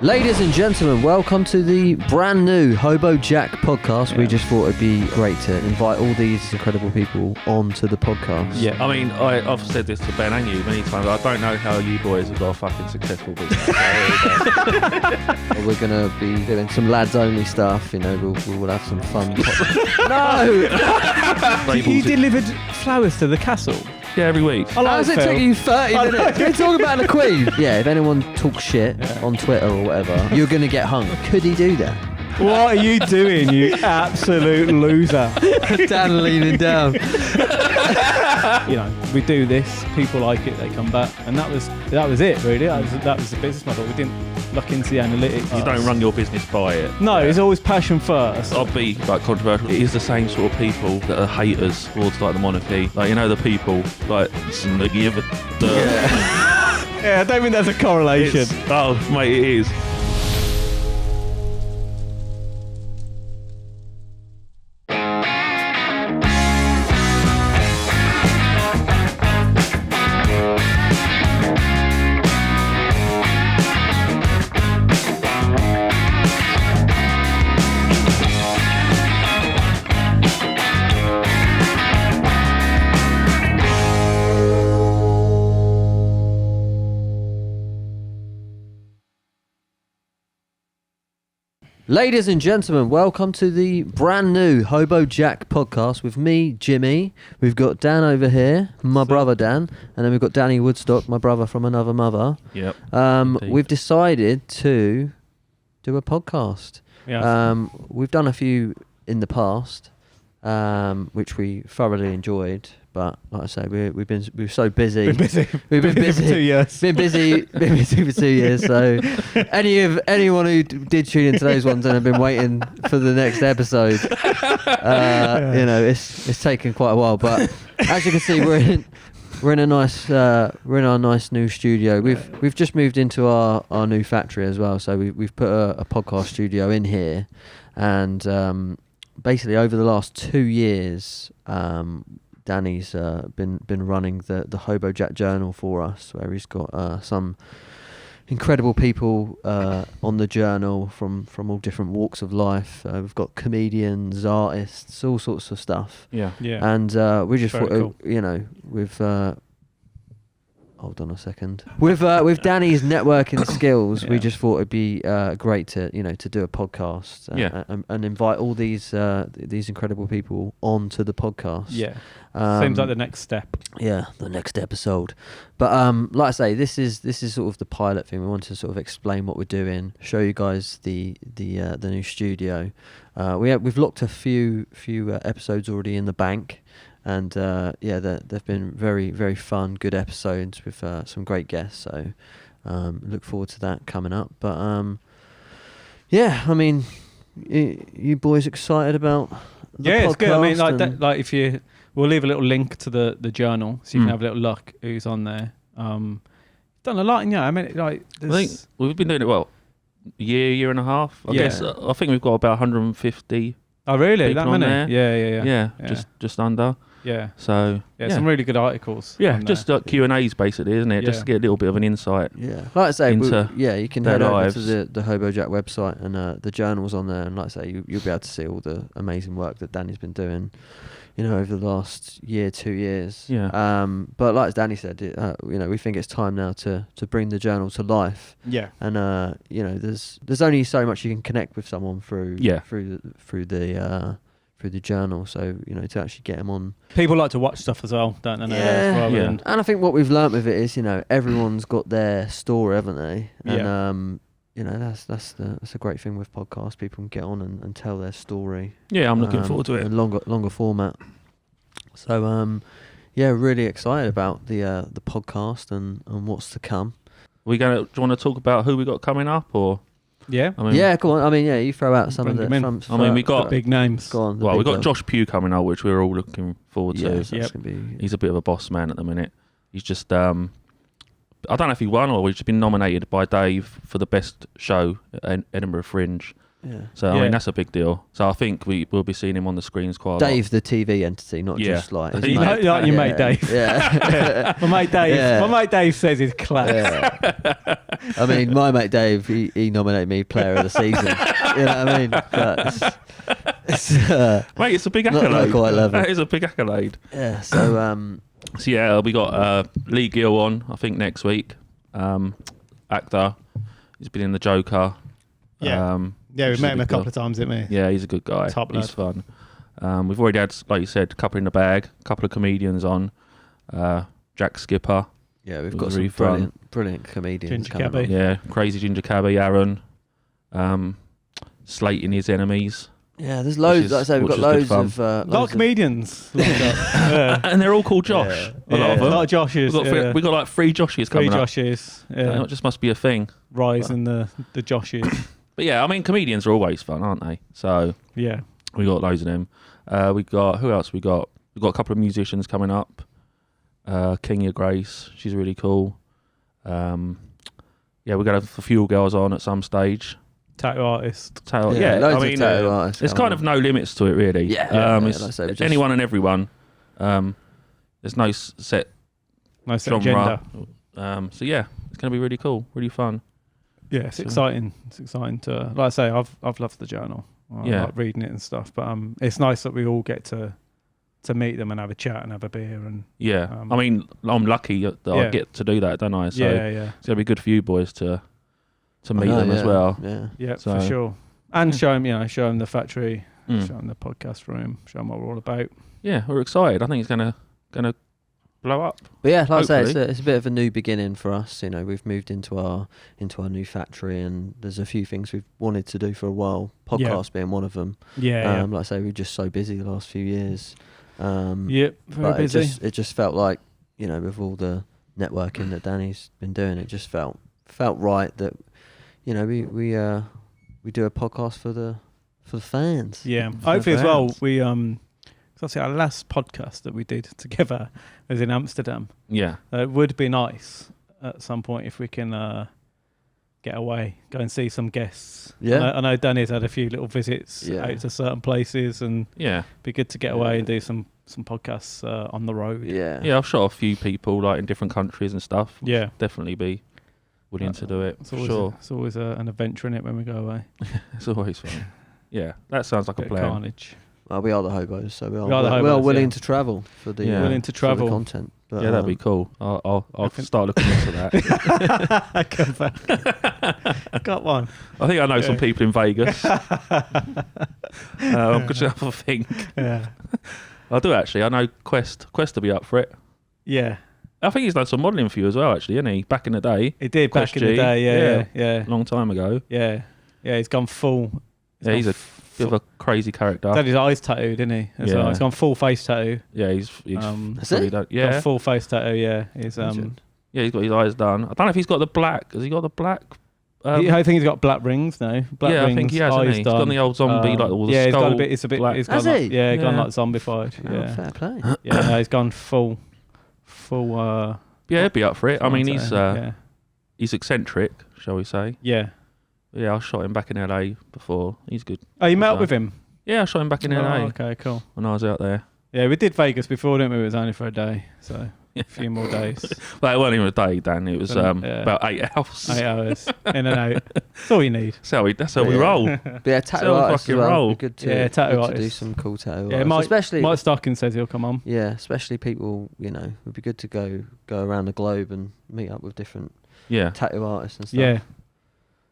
Ladies and gentlemen, welcome to the brand new Hobo Jack Podcast. We just thought it'd be great to invite all these incredible people onto the podcast. Yeah, I mean, I've said this to Ben and you many times. I don't know how you boys have got a fucking successful business. We're going to be doing some lads-only stuff, you know, we'll have some fun. No! You delivered flowers to the castle? Yeah, every week. How does it take you 30 minutes? We're talking about the Queen. Yeah, if anyone talks shit on Twitter or whatever, you're going to get hung. Could he do that? What are you doing, you absolute loser? Dan leaning down. You know, we do this, people like it, they come back, and that was it really. That was the business model. We didn't look into the analytics. You don't run your business by it. No, it's always passion first. I'll be like controversial. It is the same sort of people that are haters towards like the monarchy. Like, you know, the people like Yeah, I don't think there's a correlation. Oh, mate, it is. Ladies and gentlemen, welcome to the brand new Hobo Jack Podcast with me, Jimmy. We've got Dan over here, my brother Dan, and then we've got Danny Woodstock, my brother from another mother. Yep. We've decided to do a podcast. Yeah. We've done a few in the past, which we thoroughly enjoyed. But like I say, we've so busy. We've been busy for 2 years. Been busy for 2 years. So anyone who did tune into those ones and have been waiting for the next episode, you know, it's taken quite a while. But as you can see, we're in our nice new studio. We've just moved into our new factory as well. So we've put a podcast studio in here, and basically over the last 2 years. Danny's been running the Hobo Jack Journal for us, where he's got some incredible people on the journal from all different walks of life. We've got comedians, artists, all sorts of stuff. Yeah. And we just thought, cool. you know, with hold on a second. With Danny's networking skills, we just thought it'd be great to do a podcast and invite all these incredible people onto the podcast. Yeah. Seems like the next step. Yeah, the next episode. But like I say, this is sort of the pilot thing. We want to sort of explain what we're doing, show you guys the new studio. We've looked a few episodes already in the bank. And they've been very, very fun, good episodes with some great guests. So look forward to that coming up. But I mean, you boys excited about the podcast? It's good. I mean, if we'll leave a little link to the journal so you can have a little look who's on there. Done a lot, I mean, I think we've been doing it a year and a half. I guess I think we've got about 150. Oh, really? That many? Yeah. Just under. Yeah. So some really good articles. Yeah, just like Q&As basically, isn't it? Yeah. Just to get a little bit of an insight. Yeah. Like I say, you can head over to the Hobo Jack website and the journal's on there. And like I say, you'll be able to see all the amazing work that Danny's been doing, over the last 2 years. Yeah. But like Danny said, we think it's time now to bring the journal to life. Yeah. And there's only so much you can connect with someone through the journal. So to actually get them on. People like to watch stuff as well, don't they? And I think what we've learnt with it is everyone's got their story, haven't they? And that's a great thing with podcasts. People can get on and tell their story. Yeah, I'm looking forward to it. In longer format. So really excited about the podcast and what's to come. Do you want to talk about who we got coming up, or? Yeah. Go on. I mean, you throw out some of the. We got big names. Go on. Well, we got Josh Pugh coming up, which we're all looking forward to. So that's gonna be. He's a bit of a boss man at the minute. He's just I don't know if he won or he's just been nominated by Dave for the best show at Edinburgh Fringe. Yeah. So I mean that's a big deal. So I think we'll be seeing him on the screens quite a lot. Dave, the TV entity, not just like his You mate. know, like your mate Dave. Yeah. My mate Dave. Yeah. My mate Dave says he's class. Yeah. I mean, my mate Dave, he nominated me player of the season. You know what I mean? But Mate, it's a big not accolade. quite level. That is a big accolade. Yeah. So So yeah, we got Lee Gill on, I think, next week. Actor. He's been in The Joker. Yeah. Yeah, we've met him a couple of of times, didn't we? Yeah, he's a good guy. Top He's lad. fun. We've already had, like you said, a couple in the bag, a couple of comedians on. Jack Skipper. yeah, we've It got was some really fun. brilliant comedians Ginger coming Cabby. on. Yeah, Crazy Ginger Cabby, Aaron. Slating His Enemies. Yeah, there's loads. Like I say, we've got which is loads good of A lot of comedians. Yeah. And they're all called Josh. Yeah. A lot of A them. lot of Joshes. We got like 3 Joshes Three coming up. Joshes. It just must be a thing. Rise in the Joshes. But yeah, I mean, comedians are always fun, aren't they? So Yeah. we got loads of them. We got, who else we got? We've got a couple of musicians coming up. Kenya Grace, she's really cool. Yeah, we're going to have a few girls on at some stage. Tattoo artist. Yeah, loads I mean, of tattoo artists there's coming kind of no limits to it, really. Yeah, it's like I say, we just- anyone and everyone. There's no set Nice genre. agenda. So yeah, it's going to be really cool, really fun. Yeah, it's So- exciting. It's exciting to, like I say, I've loved the journal. I Yeah. like reading it and stuff. But it's nice that we all get to meet them and have a chat and have a beer and Yeah, I mean, I'm lucky that I Yeah. get to do that, don't I? So yeah. it's going to be good for you boys to meet I know, them as well. Yeah. Yeah, So- for sure. And show them, show them the factory, Mm. show them the podcast room, show them what we're all about. Yeah, we're excited. I think it's gonna blow up. But yeah, like I say, Hopefully. it's a bit of a new beginning for us. You know, we've moved into our new factory, and there's a few things we've wanted to do for a while. Podcast being one of them. Yeah, Like I say, we're just so busy the last few years. Yep, very But busy. it just felt like, with all the networking that Danny's been doing, it just felt right that, we do a podcast for the fans. Yeah, For the hopefully as well. fans. We obviously our last podcast that we did together was in Amsterdam. Yeah, It would be nice at some point if we can get away, go and see some guests. Yeah. I know Danny's had a few little visits out to certain places, and yeah, be good to get away and do some podcasts on the road. Yeah. yeah. I've shot a few people like in different countries and stuff. Yeah. Definitely be willing to do it. It's For always, sure, it's always an adventure in it when we go away. it's always fun. Yeah, that sounds like a Bit of plan. carnage. Well, we are the hobos, so we are the we are hobos, willing yeah. to travel for the Yeah. Willing to for the travel. content. But, Yeah, that'd be cool. I'll think- start looking into that. Come back. Got one. I think I know some Yeah. people in Vegas. I'm just have a think. Yeah. I do actually. I know Quest. Quest will be up for it. Yeah. I think he's done some modelling for you as well, actually, hasn't he? Back in the day, He did Quest back in the G. day. Yeah. a long time ago. Yeah. He's gone full. Yeah, he's a bit of a crazy character. Had his eyes tattooed, didn't he? As well. Yeah. He's gone full face tattoo. Yeah, he's Has probably he? done, Got yeah, full face tattoo. Yeah. He's Legend. yeah, he's got his eyes done. I don't know if he's got the black. Has he got the black? I think he's got black rings. No, black yeah, rings. I think he has. Hasn't Eyes he? He's done. got the old zombie, like all the yeah, he's skull. got a bit. It's a bit. black. He's Has gone like, he? yeah, gone Yeah. like zombified. Oh, Yeah. fair play. Yeah, no, he's gone full. Yeah, he'd be up for it. I mean, he's yeah. he's eccentric, shall we say? Yeah. Yeah, I shot him back in LA before. He's good. Oh, you Good met up guy. with him? Yeah, I shot him back in LA Okay, cool. when I was out there. Yeah, we did Vegas before, didn't we? It was only for a day, so a few more days. Well, it wasn't even a day, Dan. It was Yeah. about 8 hours. 8 hours in and out. That's all you need. That's how we Yeah. roll. But yeah, tattoo So artists as fucking well. roll. It'd be good to, Yeah, tattoo good to do artists. some cool tattoo Yeah, artists. Mike, especially Mike Stocking says he'll come on. yeah, especially people, it'd be good to go around the globe and meet up with different Yeah. tattoo artists and stuff. Yeah,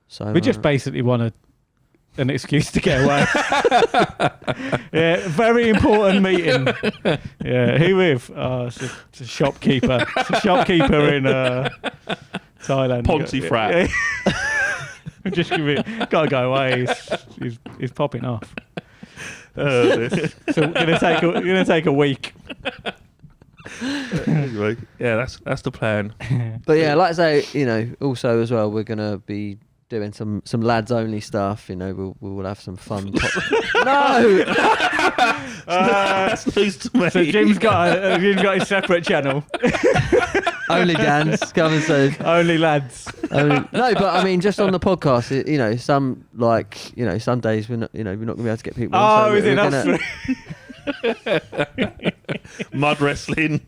So we just basically want an excuse to get away. Yeah, very important meeting. Yeah, who with? It's a shopkeeper. It's a shopkeeper in Thailand. Pontefract. Yeah. Just give it. Gotta go away. He's popping off. So we're gonna take a week. Anyway, yeah, that's the plan. But yeah, like I say, also as well, we're gonna be doing some lads only stuff. We'll have some fun. No, That's news to me. So Jim's got his separate channel. Only Dan's coming soon. Only lads. No, but I mean, just on the podcast, some some days we're not going to be able to get people. Oh, on, is it Mud wrestling.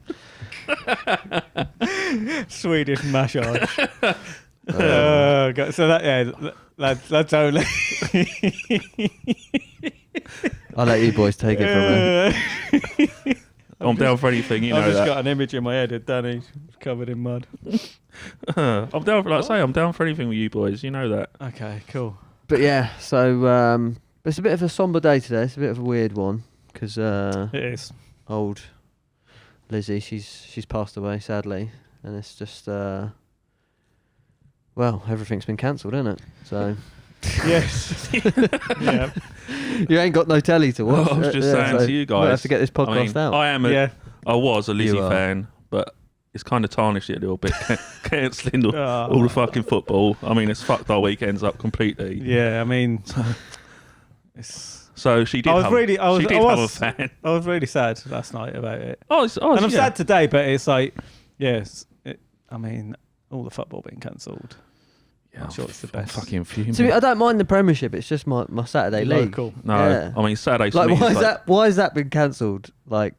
Swedish massage. So lads only. I'll let you boys take it from me. I'm down for anything, you know I've just that. got an image in my head of Danny covered in mud. I'm down for, I'm down for anything with you boys, you know that. Okay, cool. But yeah, so it's a bit of a somber day today. It's a bit of a weird one because It is. old Lizzie, she's passed away sadly, and it's just everything's been cancelled, isn't it? So Yes. Yeah. you ain't got no telly to watch. Well, I was just saying to you guys. We'll have to get this podcast out. I was a Lizzie You are. fan, but it's kind of tarnished it a little bit, cancelling all the fucking football. I mean, it's fucked our weekends up completely. Yeah, I mean, So she did. Have a fan. I was really sad last night about it. And I'm sad today, but it's like, I mean, all the football being cancelled. Yeah, I'm sure it's the I'm best. fucking fuming. So I don't mind the Premiership. It's just my Saturday league. Local. No, Yeah. I mean Saturday. Like, why has that been cancelled? Like,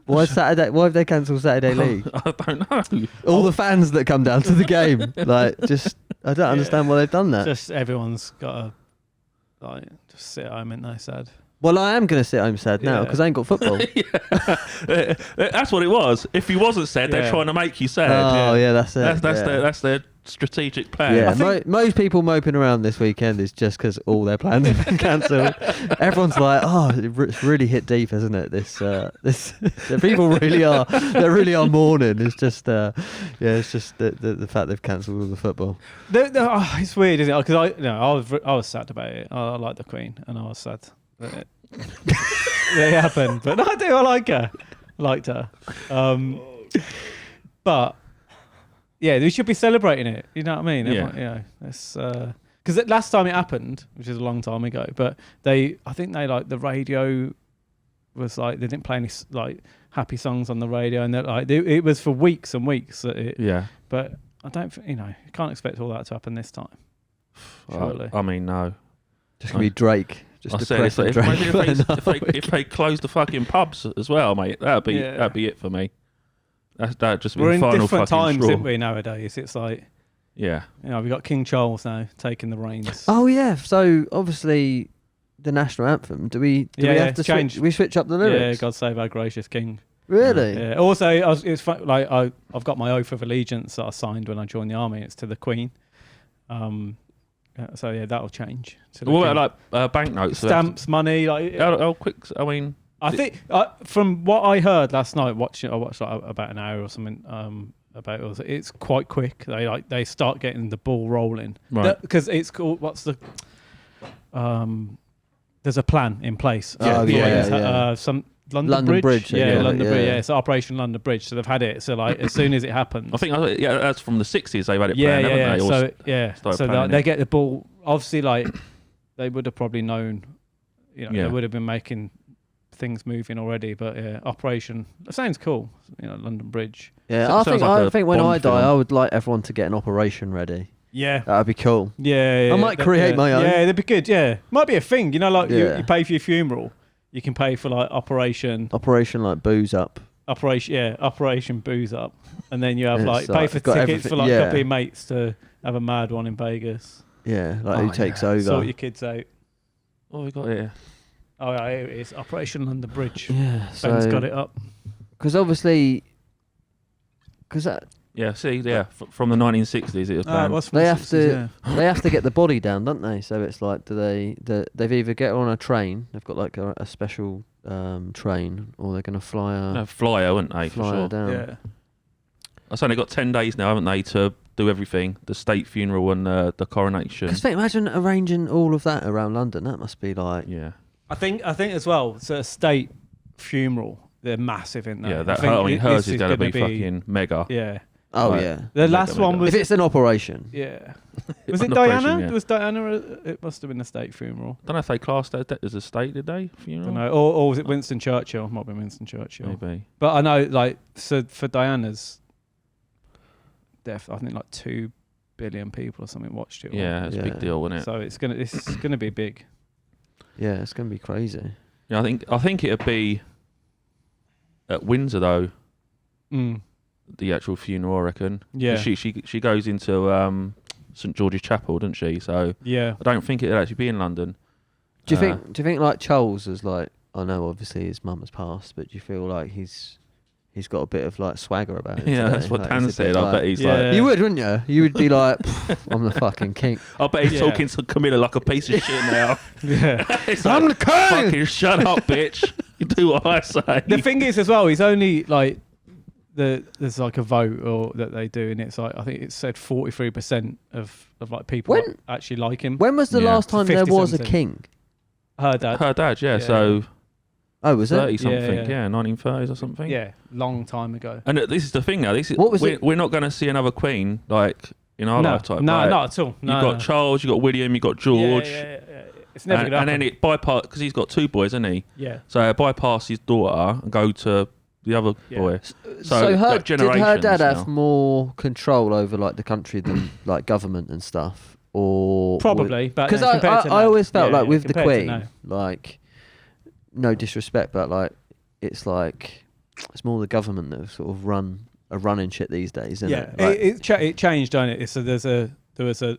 why have they cancelled Saturday League? I don't know. All the fans that come down to the game, I don't understand why they've done that. Just everyone's got to just sit at home and they're sad. Well, I am going to sit home sad now Yeah. because I ain't got football. That's what it was. If you wasn't sad, they're Yeah. trying to make you sad. Oh yeah, that's it. That's their strategic plan. Yeah, most people moping around this weekend is just because all their plans have been cancelled. Everyone's like, "Oh, it's really hit deep, isn't it?" This the people really are. They really are mourning. It's just, it's just the fact they've cancelled all the football. It's weird, isn't it? Because I was sad about it. I like the Queen, and I was sad that it happened. But no, I do. I like her. I liked her. But. Yeah, we should be celebrating it. You know what I mean? Yeah. It's because last time it happened, which is a long time ago, but I think the radio was like they didn't play any like happy songs on the radio, and it was for weeks and weeks. Yeah. But I don't, you can't expect all that to happen this time. Surely. I mean, no. Just gonna be Drake. Just I said if they close the fucking pubs as well, mate, that'd be it for me. That just We're be in final different fucking times, straw. aren't we, nowadays? It's like, Yeah. we've got King Charles now taking the reins. Oh yeah, so obviously the national anthem. Do we have to change? We switch up the lyrics? Yeah, God save our gracious King. Really? Yeah. Also, it's fun, like I've got my oath of allegiance that I signed when I joined the army. It's to the Queen. So yeah, that'll change. To the What King. about like banknotes? Stamps, money? Like How quick? I mean, I think from what I heard last night, I watched like about an hour or something. About it, it's quite quick. They start getting the ball rolling, right? Because it's called there's a plan in place. Some London Bridge. London Bridge. Yeah, it's Operation London Bridge. So they've had it. So like as soon as it happens, I think that's from the 60s. They've had it planned, haven't they? So they get the ball. Obviously, like they would have probably known. They would have been making things moving already. But Operation. It sounds cool. London Bridge. Yeah, So I think when I die, film. I would like everyone to get an operation ready. Yeah. That'd be cool. Yeah. I might create my own. Yeah, that'd be good. Yeah, might be a thing. Like Yeah. you pay for your funeral, you can pay for like Operation like booze up. Operation Booze Up, and then you have And like it's pay like for got tickets everything- for like yeah. a couple of mates to have a mad one in Vegas. Yeah, who takes over? Sort your kids out. What have we got here? Oh yeah, it is Operation London Bridge. Yeah, Ben's got it up. Because obviously, that from the 1960s it was planned. It was from they the have 60s, to yeah. they have to get the body down, don't they? So it's like, they've either get on a train, they've got like a special train, or they're going to fly her flyer, wouldn't they? For fly her sure. down. Yeah. I say they've got 10 days now, haven't they, to do everything, the state funeral and the coronation. Because imagine arranging all of that around London. That must be like I think as well. It's a state funeral. They're massive in there. Yeah, hers is going to be fucking mega. Yeah. Oh Right. yeah. The last one was. If it's an operation. Yeah. Was it An operation, Diana? yeah. Was Diana? It must have been a state funeral. I don't know if they classed that as a state, did they? I Funeral? don't know. Or was it Winston Churchill? Might be Winston Churchill. Maybe. But I know, like, so for Diana's, I think like 2 billion people or something watched it. Yeah, it's a big deal, isn't it? So it's gonna be big. Yeah, it's gonna be crazy. Yeah, I think it'd be at Windsor though. The actual funeral, I reckon. Yeah. She goes into St George's Chapel, doesn't she? So yeah, I don't think it'd actually be in London. Do you think like Charles is like? I know obviously his mum has passed, but do you feel like he's got a bit of like swagger about him? Yeah, today? that's what Like, Dan he's a said. bit I like, bet he's Yeah. like. You would, wouldn't you? You would be like, I'm the fucking king. I bet he's Yeah. talking to Camilla like a piece of shit now. yeah. It's I'm like, the king! fucking shut up, bitch. You do what I say. The thing is as well, he's only like there's like a vote or that they do, and it's like I think it said 43% of like people When- actually like him. When was the Yeah. last time there was a 50-something. king? Her dad. Her dad, yeah. Yeah. So Oh, was 30 it? something, Yeah. yeah, 1930s or something. Yeah, long time ago. And this is the thing now. This is What was it? we're not going to see another queen like in our No, lifetime. no, Like, not at all. No, You've got no. Charles, you've got William, you've got George. Yeah. It's never and, gonna and then happen. it bypass because he's got 2 boys, hasn't he? Yeah. So it bypass his daughter and go to the other Yeah. boy. So her did her dad have now. more control over like the country than like government and stuff, or Probably, but because no, compared to I now. always felt Yeah, like with the compared to Queen, now. like no disrespect, but like it's like it's more the government that sort of are running shit these days, isn't Yeah, it? Like, it changed, don't it? So there was a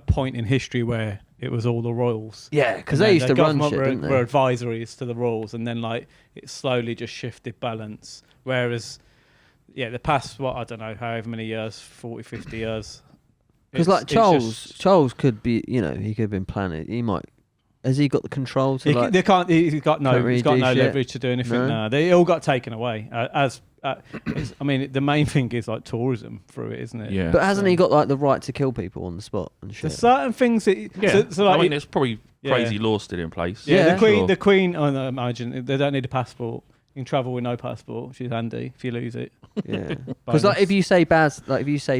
point in history where it was all the royals. yeah, because And they then used the to run government shit, didn't they? were advisories to the royals, and then like it slowly just shifted balance. Whereas, yeah, the past I don't know, however many years, 40, 50 years. Because like Charles could be, he could have been planning. He might. Has he got the control to like? He's got no can't really do shit. leverage to do anything. No? No, they all got taken away. I mean, the main thing is like tourism through it, isn't it? Yeah. But hasn't he got like the right to kill people on the spot and shit? There's certain things that. Yeah. So like I mean, there's probably yeah. crazy laws still in place. Yeah, Yeah. the Queen. I imagine they don't need a passport. You can travel with no passport, which is handy if you lose it. Yeah, because like if you say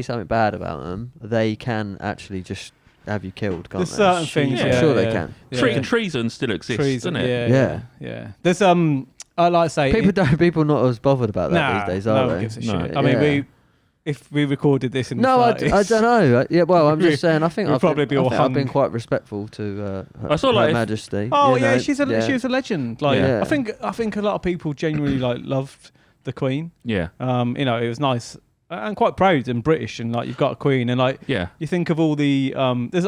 something bad about them, they can actually just have you killed. Can't There's they? certain things. Yeah. I'm Yeah, sure they yeah. can. Yeah. Treason still exists, Treason, doesn't it? yeah. There's I like to say People not as bothered about that these days, no are one they? gives a No. shit. I mean, Yeah. if we recorded this in the No, I 30s, don't know. Yeah, well, I'm just saying. I think We'd I've probably been, be all I've been hung. quite respectful to I saw, Her like, if- Majesty. Oh you yeah, know, she was a legend. Like Yeah. I think a lot of people genuinely like loved the Queen. Yeah. It was nice and quite proud and British, and like you've got a Queen, and like Yeah. you think of all the there's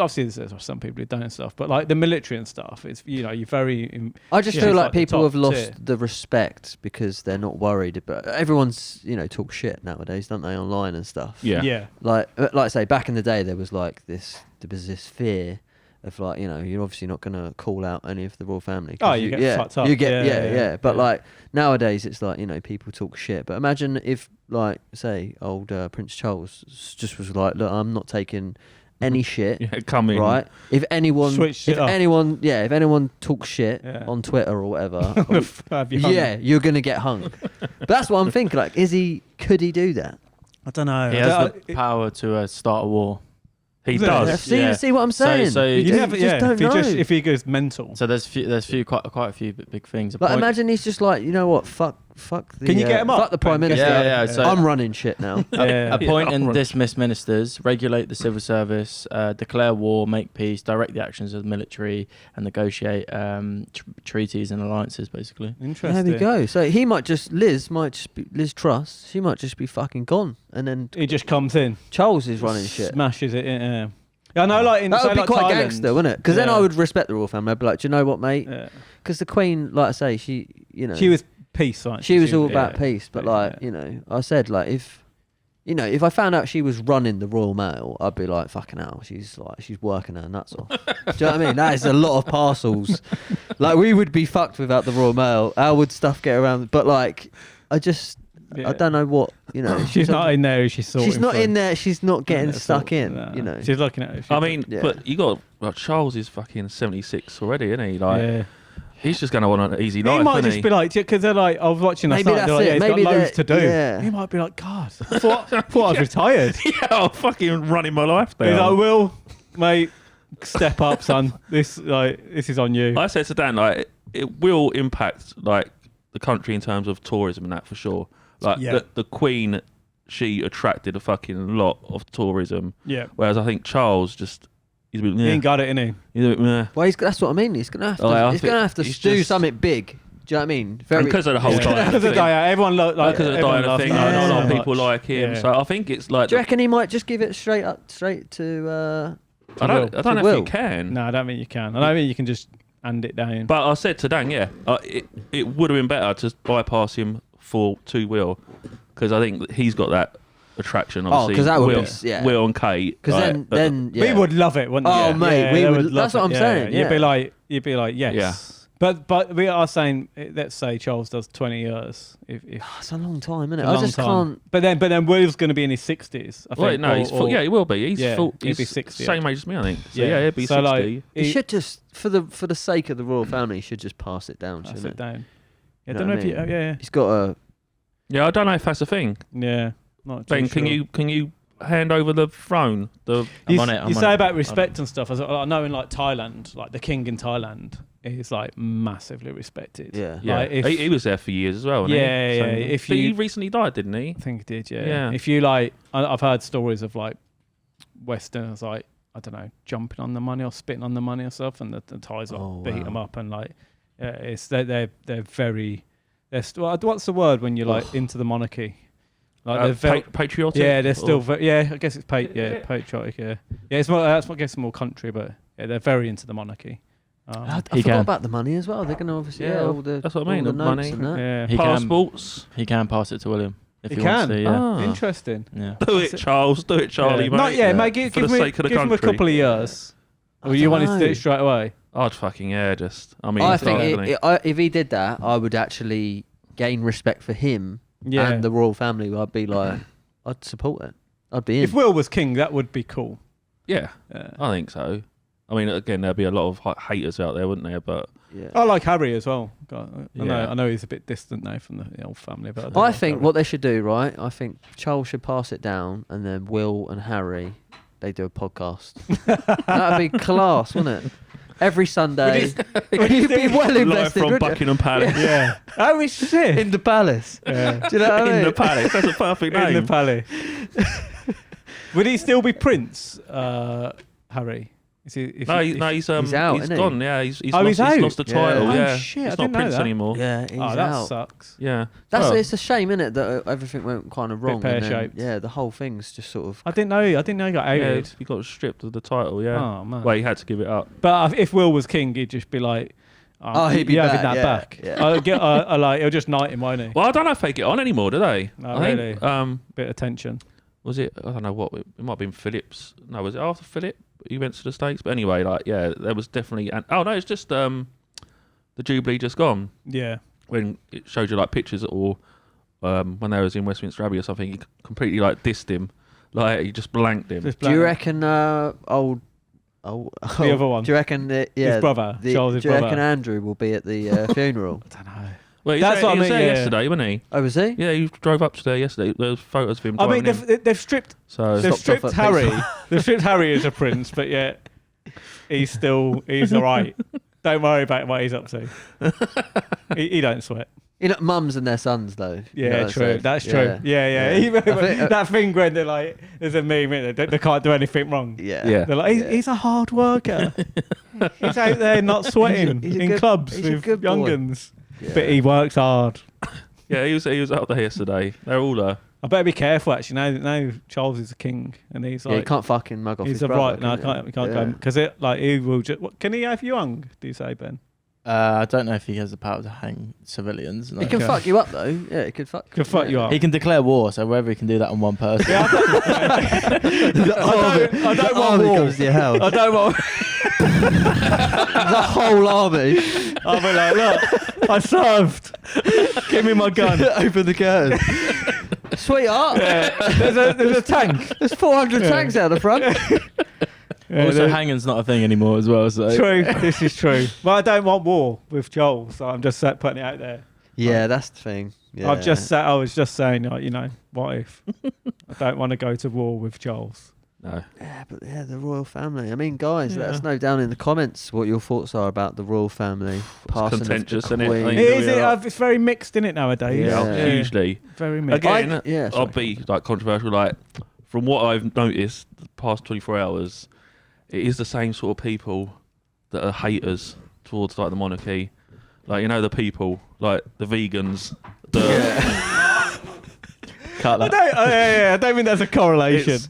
some people who don't and stuff, but like the military and stuff, it's you're very. I just Yeah, feel it's like like the people top have lost tier. the respect because they're not worried. But everyone's talk shit nowadays, don't they, online and stuff? Yeah. Yeah. Like I say, back in the day, there was this fear of like you're obviously not going to call out any of the royal family. 'Cause Oh, you get fucked up. You get Yeah. But like nowadays, it's like people talk shit. But imagine if like say old Prince Charles just was like, look, I'm not taking any shit. Yeah. Coming. Right. If anyone talks shit Yeah. on Twitter or whatever, Have you hung? yeah, you're gonna get hung. But that's what I'm thinking. Like, could he do that? I don't know. He has the power to start a war. He Is it? does. See what I'm saying? So You You just never, don't know. if he goes mental. So there's quite a few big things. Like, imagine he's just like, you know what? Fuck the. Can you get him up? Fuck the Prime Minister. Yeah. So I'm running shit now. Yeah. appoint and Yeah. dismiss ministers, regulate the civil service, declare war, make peace, direct the actions of the military, and negotiate treaties and alliances. Basically, Interesting. There we go. So he might just Liz Truss. She might just be fucking gone, and then He just comes in, Charles is running shit. smashes it. Yeah. I know, like in That would say, be like quite Thailand, gangster, wouldn't it? Because then Yeah. I would respect the royal family. I'd be like, do you know what, mate? Yeah. Because the Queen, like I say, she She was peace, right? she was all about yeah. peace. But Yeah. like, I said like if I found out she was running the Royal Mail, I'd be like, fucking hell, she's working her nuts off. Do you know what I mean? That is a lot of parcels. Like we would be fucked without the Royal Mail. How would stuff get around? But like, I Yeah. don't know what She's not in there. She's not in there. She's not getting stuck in. No. She's looking at it. I mean, Yeah. but you got Charles is fucking 76 already, isn't he? Like, yeah. he's just going to want an easy He life. might isn't just he? be like, because they're like, I was watching last Maybe night. that's They're like, it. yeah, he's Maybe got loads to do. yeah. He might be like, God, I thought I was retired. Yeah, I'm fucking running my life He's down. like, Will, mate, step up, son. This is on you. I said to Dan, like, it will impact like the country in terms of tourism and that for sure. Like Yeah. the Queen, she attracted a fucking lot of tourism. Yeah. Whereas I think Charles he's a bit, He ain't got it, innit? He's a bit, meh. Well, that's what I mean. He's gonna have to. I he's think gonna have to he's do just- something big. Do you know what I mean? And because of the whole Diana Because of thing. Diana, everyone like Because of the everyone Diana loves thing, Diana a lot of so people much. like him. Yeah. So I think it's like Do you reckon he might just give it straight to? I don't know if Will? he can. No, I don't think you can. I don't think you can just hand it down. But I said to Dan, it would have been better to bypass him to Will, because I think that he's got that attraction. Obviously, 'cause that would Will, be- yeah. Will and Kate. Because like, then We yeah. would love it, wouldn't we? Oh, mate, we they would- love that's what it. I'm saying, You'd yeah. be like, yes. Yeah. But we are saying, let's say Charles does 20 years. If That's a long time, isn't it? a I long just time. can't. But then Will's going to be in his 60s. I think. Wait, no, he will be. He's yeah, full, he'll he's be 60, same age as me, I think. So yeah, he'll be so 60. like, He should just, for the sake of the royal family, he should just pass it down. Pass Shouldn't it down. Yeah, You know don't know what if I you. Yeah, He's got a. Yeah, I don't know if that's a thing. yeah. Not too Ben, sure. can you hand over the throne? I'm You, on it. you say about respect and stuff. I know in like Thailand, like the king in Thailand is like massively respected. Yeah. Yeah, Like, if- he was there for years as well. Wasn't Yeah, he? yeah, So- if but he you- recently died, didn't he? I think it did. Yeah. Yeah. If you like, I've heard stories of like Westerners like, I don't know, jumping on the money or spitting on the money or stuff, and the Thais like beat wow. them up, and like it's they're very what's the word when you're like into the monarchy? Like they're very patriotic. yeah, they're still Or- I guess it's patriotic. Yeah, it's more that's what I guess more country, but yeah, they're very into the monarchy. I He forgot can. about the money as well. They're going to obviously Yeah, all the. that's what I mean, all the notes money. and that. Yeah, He can. passports. He can pass it to William if He he wants can. to. Yeah. Ah. interesting. Yeah. Do it, Charles. Do it, Charlie. Mate. Not Yeah. mate. For Give the me sake of the give him a country. couple of years. I Or you don't wanted to do know. it straight away? I'd fucking just. I mean, I it's like, think isn't it? if he did that, I would actually gain respect for him Yeah. and the royal family. I'd be like, I'd support it. I'd be in. If Will was king, that would be cool. Yeah, Yeah. I think so. I mean, again, there'd be a lot of haters out there, wouldn't there? But yeah. I like Harry as well. Yeah. I know he's a bit distant now from the old family, but I think what they should do, right? I think Charles should pass it down, and then Will and Harry, they do a podcast. That'd be class, wouldn't it? Every Sunday, you'd be well live invested from uh, wouldn't you? Buckingham Palace. yeah. Oh, it's sick. in the palace. Yeah. Do you know what I mean? In the palace. That's a perfect name. In the palace. Would he still be Prince, Harry? Is he, if No, he- he's no, he's out, he's isn't he? gone. Yeah, he's Oh, lost, he's out? lost the Yeah. title. Oh, Yeah, shit, I he's didn't not know Prince that. anymore. Yeah, he's that out. sucks. Yeah, That's Well, it's a shame, isn't it, that everything went kind of wrong. and then, pear-shaped. yeah, the whole thing's just sort of. I didn't know he got yeah, outed. he got stripped of the title. Yeah, Oh man. well, he had to give it up. But if Will was king, he'd just be like, Oh, he'd be "You're having back, that yeah, back." yeah. I'll get, I like, he'll just knight him, won't he? Well, I don't know if they get on anymore, do they? No, I really? think, Bit of tension. was it? I don't know what. It might have been Phillips. No, was it after Philip? He went to the States. But anyway, like, yeah, there was definitely. Oh no, it's just the Jubilee just gone. Yeah. When it showed you like pictures or when they was in Westminster Abbey or something, he completely like dissed him. Like he just blanked him. Just Do you black- reckon the other one? Do you reckon that His brother, Charles' do you reckon brother. Andrew will be at the funeral? I don't know. Well, That's he what I was mean, there yeah. yesterday, wasn't he? Oh, was he? Yeah, he drove up to there yesterday. There was photos of him I mean, driving in. they've stripped So they've Stopped off stripped at Harry. They've stripped Harry as a prince, but yet he's all right. Don't worry about what he's up to. he don't sweat. You know, mums and their sons, though. You know Yeah, what I true. said? That's true. Yeah. Yeah. I think- that thing when they're like, there's a meme, isn't there? They can't do anything wrong. Yeah. Yeah. They're like, Yeah. he's a hard worker. He's out there not sweating He's a in good- clubs he's a with good boy. young uns. Yeah. But he works hard. yeah, he was up there yesterday. They're all I better be careful actually. Now Charles is a king and he's Yeah, you like, can't fucking mug off he's his a brother. right. No, I can you? can't. We can't Yeah. go because it like he will just. What, can he have you hung? Do you say, Ben? I don't know if he has the power to hang civilians. No. He can Okay. fuck you up though. Yeah, he could fuck. Could fuck you up. He can declare war, so whether he can do that on one person. Yeah, I don't want war. comes to your house. I don't want. The whole army. I'll be like, look, I served. Give me my gun. Open the curtain. Sweetheart, There's a tank. there's 400 Yeah. tanks out the front. Yeah, Also, hanging's not a thing anymore as well. So true. This is true. But I don't want war with Joel, so I'm just putting it out there. Yeah, that's the thing. Yeah. I was just saying, like, you know, what if? I don't want to go to war with Joel's. No. Yeah, but the royal family. I mean, guys, let us know down in the comments what your thoughts are about the royal family. Passing contentious, of the isn't it? Queen. It's very mixed in it nowadays. Yeah, hugely. Very mixed. Again, I'll be like controversial. Like from what I've noticed the past 24 hours, it is the same sort of people that are haters towards like the monarchy. Like the people, like the vegans. Cut that. I don't think there's a correlation.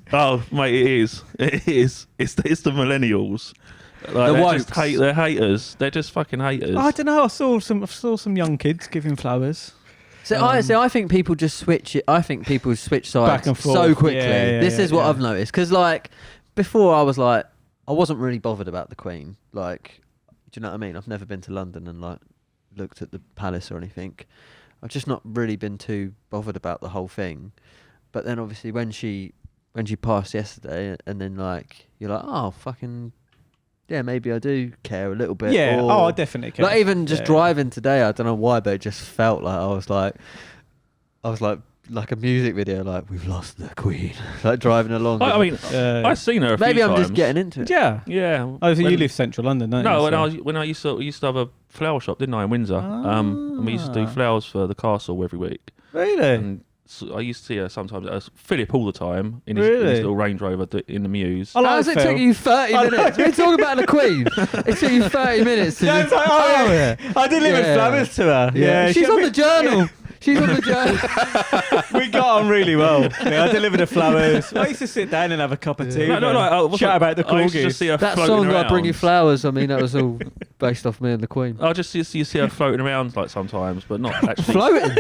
Mate, it is. It is. It's the millennials. Like, they're haters. They're just fucking haters. I don't know. I saw some young kids giving flowers. So I think people just switch it. I think people switch sides back and forth so quickly. This is what yeah. I've noticed. Because like before, I was like, I wasn't really bothered about the Queen. Like, do you know what I mean? I've never been to London and like looked at the palace or anything. I've just not really been too bothered about the whole thing. But then obviously when she passed yesterday, and then like you're like, oh fucking yeah, maybe I do care a little bit. Yeah, or, I definitely care. Like even just driving today, I don't know why, but it just felt like I was like a music video, like we've lost the Queen, like driving along. I mean, I've seen her a few times. Maybe I'm just getting into it. Yeah. Oh, so you live central London, don't you? No, when I used to have a flower shop, didn't I, in Windsor? And we used to do flowers for the castle every week. Really? And so I used to see her sometimes. Philip all the time in his little Range Rover in the Mews. How does it take you 30 minutes? We're talking about the Queen. It took you 30 minutes to Yeah, it's like, I delivered flowers to her. Yeah, she's on the journal. She's on the journal. We got on really well. Yeah, I delivered the flowers. I used to sit down and have a cup of tea. Chat about the I used to corgis. see her That floating song, around. I Bring You Flowers, I mean, that was all based off me and the Queen. I just see her floating around like sometimes, but not actually. Floating?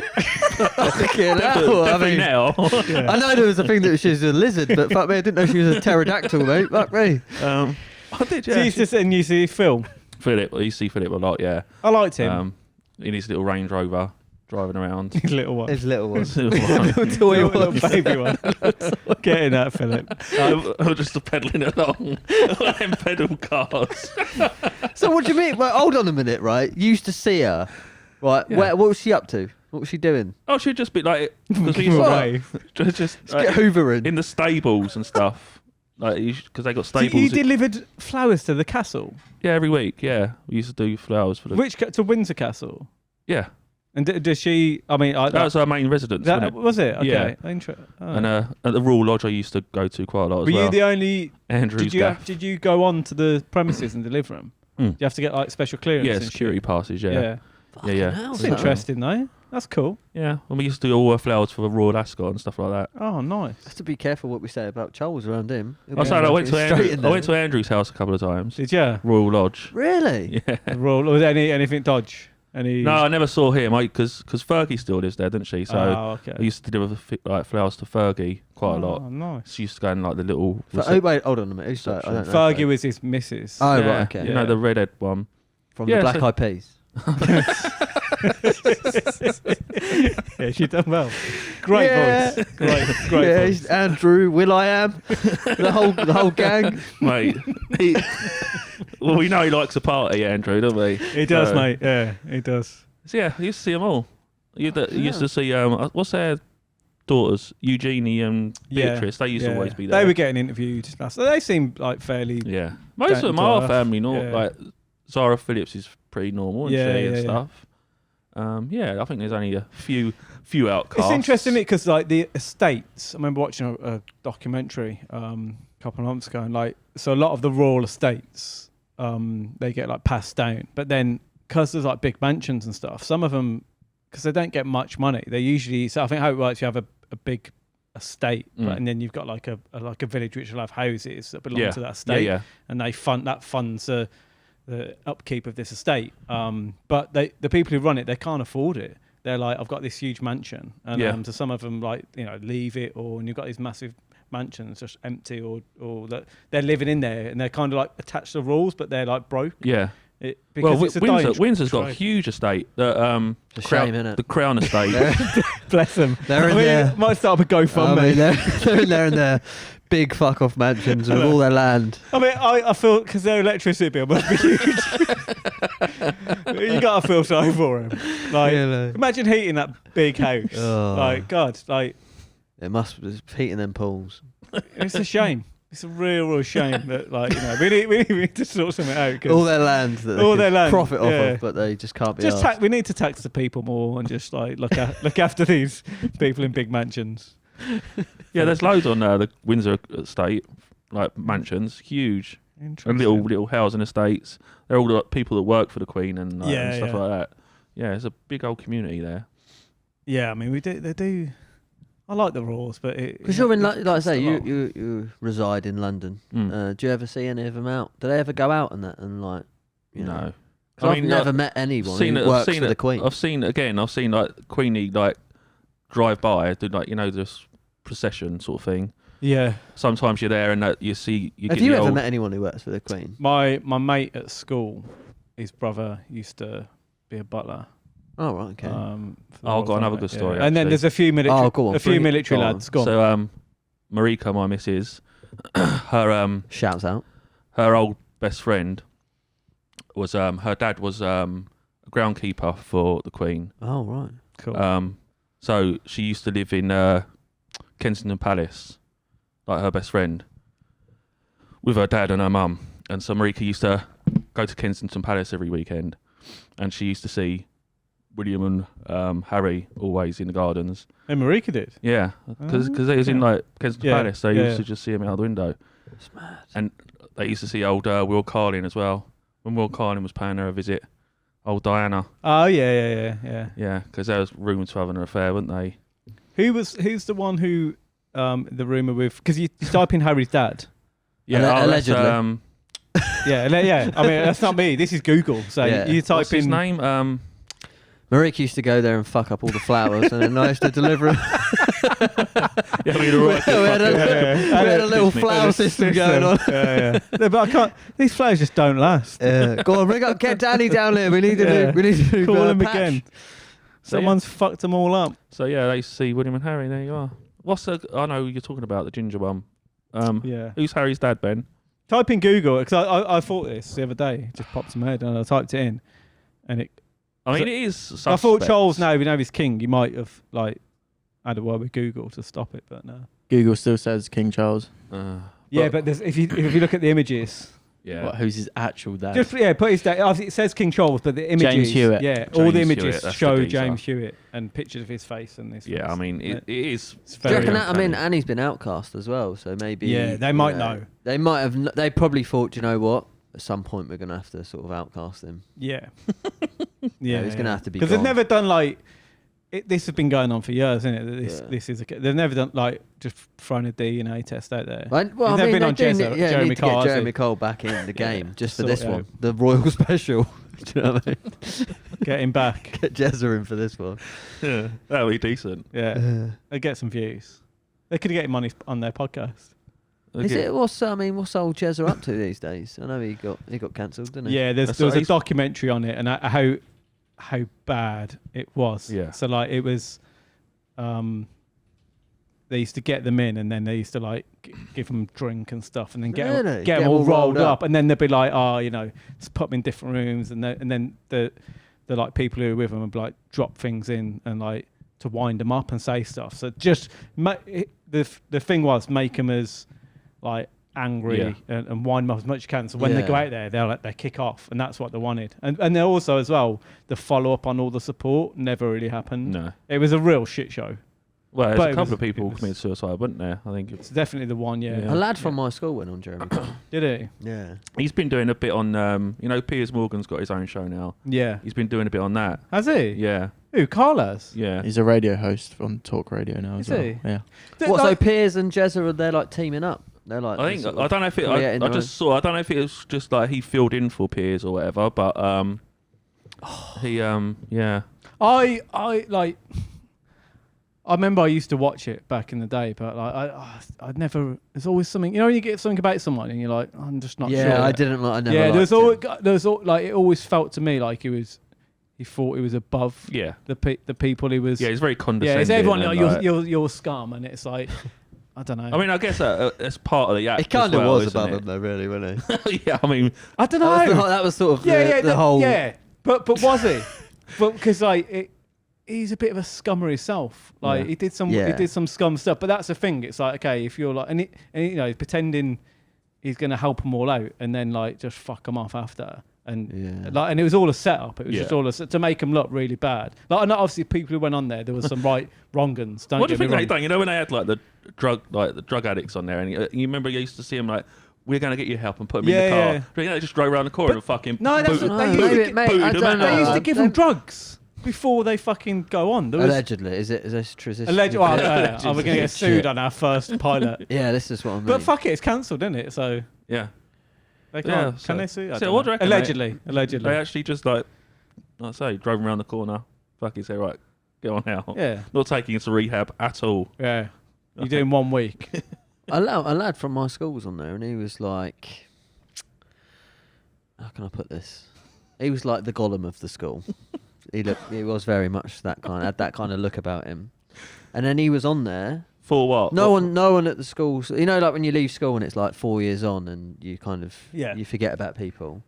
I mean, now. I know there was a thing that she was a lizard, but fuck me, I didn't know she was a pterodactyl, mate. Fuck me. I did, yeah. So you used to sit and you see film. Philip, you see Philip a lot, yeah. I liked him. In his little Range Rover, driving around. His little one. His little one. His little one. Little toy one. Little baby one. Get in that, Philip. I'm just pedaling along in pedal cars. So what do you mean? Well, hold on a minute, right? You used to see her, right? Yeah. What was she up to? What was she doing? Oh, she'd just be like, because we Give used away. to just Get hoovering. in the stables and stuff. Like, because they got So stables. you delivered flowers to the castle? Yeah, every week. Yeah, we used to do flowers for the. To Windsor Castle? Yeah, And does she? I mean, that was our main residence. that wasn't it? was it. Okay. Yeah. And at the Royal Lodge, I used to go to quite a lot as Were well. you the only? Andrew's gaff. Did you go on to the premises and deliver them? Mm. Do you have to get like special clearance? Yeah, and security shit? passes. Yeah, yeah. hell, That's so- interesting though. That's cool. Yeah, and we used to do all our flowers for the Royal Ascot and stuff like that. Oh, nice. Have to be careful what we say about Charles around him. I said I went to Straight in I there. went to Andrew's house a couple of times. Did you? Royal Lodge. Really? Yeah. Roll was anything Dodge? Any? No, I never saw him because Fergie still lives there, didn't she? So okay. I used to deliver like flowers to Fergie quite a lot. Oh, nice. She used to go in like the little. Wait, hold on a minute. Who's that? I don't know. Fergie was his missus. Oh, yeah, right, okay. You know, the redhead one. From the Black Eyed Peas. Yeah, she done well. Great voice. Great Yeah, voice. Andrew, Will.i.am, the whole gang. Mate. Well, we know he likes a party, Andrew, don't we? He does, mate. Yeah, he does. So yeah, I used to see them all. You used to see, what's their daughters? Eugenie and Beatrice. They used to always be there. They were getting interviewed. So they seem like fairly. Yeah. Most of them down to are earth. family, Yeah. like Zara Phillips is pretty normal, isn't she, and stuff. I think there's only a few outcasts. It's interesting because like the estates. I remember watching a documentary a couple of months ago, and like so a lot of the royal estates they get like passed down, but then because there's like big mansions and stuff, some of them because they don't get much money, they usually. So I think how it works, you have a big estate, and then you've got like a village which will have houses that belong to that estate, and they funds the upkeep of this estate. But the people who run it, they can't afford it. They're like, I've got this huge mansion, and so some of them like leave it, and you've got these massive mansions just empty, or that they're living in there and they're kind of like attached to the rules, but they're like broke. Yeah. Because Windsor's got a huge estate. The shame, innit? The Crown estate. Bless them. They're in there. Might start up a GoFundMe. I mean, they're in there in their big fuck off mansions with all their land. I mean, I feel because their electricity bill must be huge. You gotta feel sorry for them. Like, imagine heating that big house. Oh. Like, God, like It must be heating them pools. it's a shame It's a real shame that, like, we need to sort something out. 'Cause all their land that they all could their land, profit off yeah. of, but they just can't be just asked. we need to tax the people more and just like look after these people in big mansions. Yeah, there's loads on the Windsor estate, like mansions, huge, and little housing estates. They're all like, people that work for the Queen and, and stuff like that. Yeah, it's a big old community there. Yeah, I mean, they do. I like the Royals, but Because you're in, like I say, you reside in London. Do you ever see any of them out? Do they ever go out and that and like, No. I've never met anyone who works for the Queen. I've seen like Queenie like drive by, do like this procession sort of thing. Yeah. Sometimes you're there and you see. Have you ever met anyone who works for the Queen? My mate at school, his brother used to be a butler. Oh right, okay. I've got another good story. And then there's a few military. Go on. Military lads. Go on. So Marika, my missus, her shouts out. Her old best friend was her dad was a groundkeeper for the Queen. Oh right, cool. So she used to live in Kensington Palace, like her best friend, with her dad and her mum. And so Marika used to go to Kensington Palace every weekend, and she used to see William and Harry always in the gardens. And Marika did? Yeah, because they was in like Kensington Palace. They used to just see him out the window. That's mad. And they used to see old Will Carlin as well. When Will Carlin was paying her a visit, old Diana. Oh yeah. Yeah, because there was rumours of having an affair, weren't they? Who's the one who the rumour with? Because you type in Harry's dad. Yeah, allegedly. Yeah. I mean, that's not me. This is Google. So you type What's his name? Marika used to go there and fuck up all the flowers, and then I used to deliver them. Yeah, we had a little flower system going on. Yeah. No, but I can't. These flowers just don't last. Go on, get Danny down here. We need to do. Call him patch. again. Someone's fucked them all up. So yeah, they see William and Harry. There you are. I know you're talking about the ginger one. Who's Harry's dad, Ben? Type in Google because I thought this the other day. It just popped in my head and I typed it in, and it. I mean, it is suspect. I thought Charles, now he's king, he might have like had a word with Google to stop it, but no. Google still says King Charles. But if you look at the images, who's his actual dad? just put his dad. It says King Charles, but the images, James Hewitt. yeah, all the images show James Hewitt and pictures of his face and this. Yeah, I mean, it is. Do you reckon that? I mean, Annie's been outcast as well, so maybe. Yeah, they might know. They might have. They probably thought, you know what? At some point, we're gonna have to sort of outcast him. Yeah. He's gonna have to be. Because they've never done like. This has been going on for years, isn't it? This is. They've never done like just thrown a DNA test out there. Well, they've never been on Jeremy need to Carr. get Jeremy Cole back in the game just for Sort this out. one, the Royal Special. Do you know what I mean? Get him back. Get Jezza in for this one. Yeah, that'll be decent. Yeah, they get some views. They could get money on their podcast. What's old Jezza up to these days? I know he got cancelled, didn't he? Yeah, there was a documentary on it and how bad it was. Yeah. So like it was, they used to get them in and then they used to like give them drink and stuff and then get them all rolled up and then they'd be like, just put them in different rooms and then the like people who were with them would like drop things in and like to wind them up and say stuff. So just the thing was make them as like angry and wind them up as much as you can. So when they go out there, they kick off, and that's what they wanted. And then also as well, the follow up on all the support never really happened. No, it was a real shit show. Well, there's a couple of people committed suicide, weren't there? I think it's definitely the one. Yeah. A lad from my school went on Jeremy Cole. Did he? Yeah. He's been doing a bit on. Piers Morgan's got his own show now. Yeah. He's been doing a bit on that. Has he? Yeah. Who? Carlos? Yeah. He's a radio host on Talk Radio now as well. Is he? Yeah. So Piers and Jezza, they're like teaming up. They're like. I don't know if I don't know if it was just like he filled in for Piers or whatever, but I remember I used to watch it back in the day, but like I'd never. There's always something. You get something about someone and you're like, I'm just not sure. Yeah, I didn't. I never. Yeah, liked there's like it always felt to me like he thought he was above. Yeah. The people he was. Yeah, he's very condescending. Yeah, it's everyone you're scum, and it's like. I don't know. I mean, I guess that's part of the act. He kind of was above it? him, though, really, wasn't he? Yeah, I mean, I don't know. That was sort of the whole. Yeah, but was he? But because like he's a bit of a scummer himself. Like he did some scum stuff. But that's the thing. It's like, okay, if you're like, and you know, pretending he's going to help them all out, and then like just fuck them off after. And like, and it was all a setup. It was just all to make them look really bad. Like, and obviously people who went on there was some wrong uns. What do you think they done? You know, when they had like the drug addicts on there, and you remember you used to see them like, we're going to get you help and put them in the car. Do you think they just drove around the corner and fucking they used to give them drugs before they fucking go on. Allegedly, is this true? Allegedly, we're going to get sued on our first pilot. Yeah, this is what I mean. But fuck it, it's cancelled, isn't it? So yeah, they can't. Can they sue? What do you reckon, allegedly. They actually just like I say, drove around the corner. Fucking say, right, get on out. Yeah, not taking us to rehab at all. Yeah, you're doing 1 week. A lad from my school was on there, and he was like, how can I put this? He was like the Gollum of the school. He was very much that kind. Had that kind of look about him. And then he was on there. For what? No one at the school. You know, like when you leave school and it's like 4 years on, and you kind of you forget about people.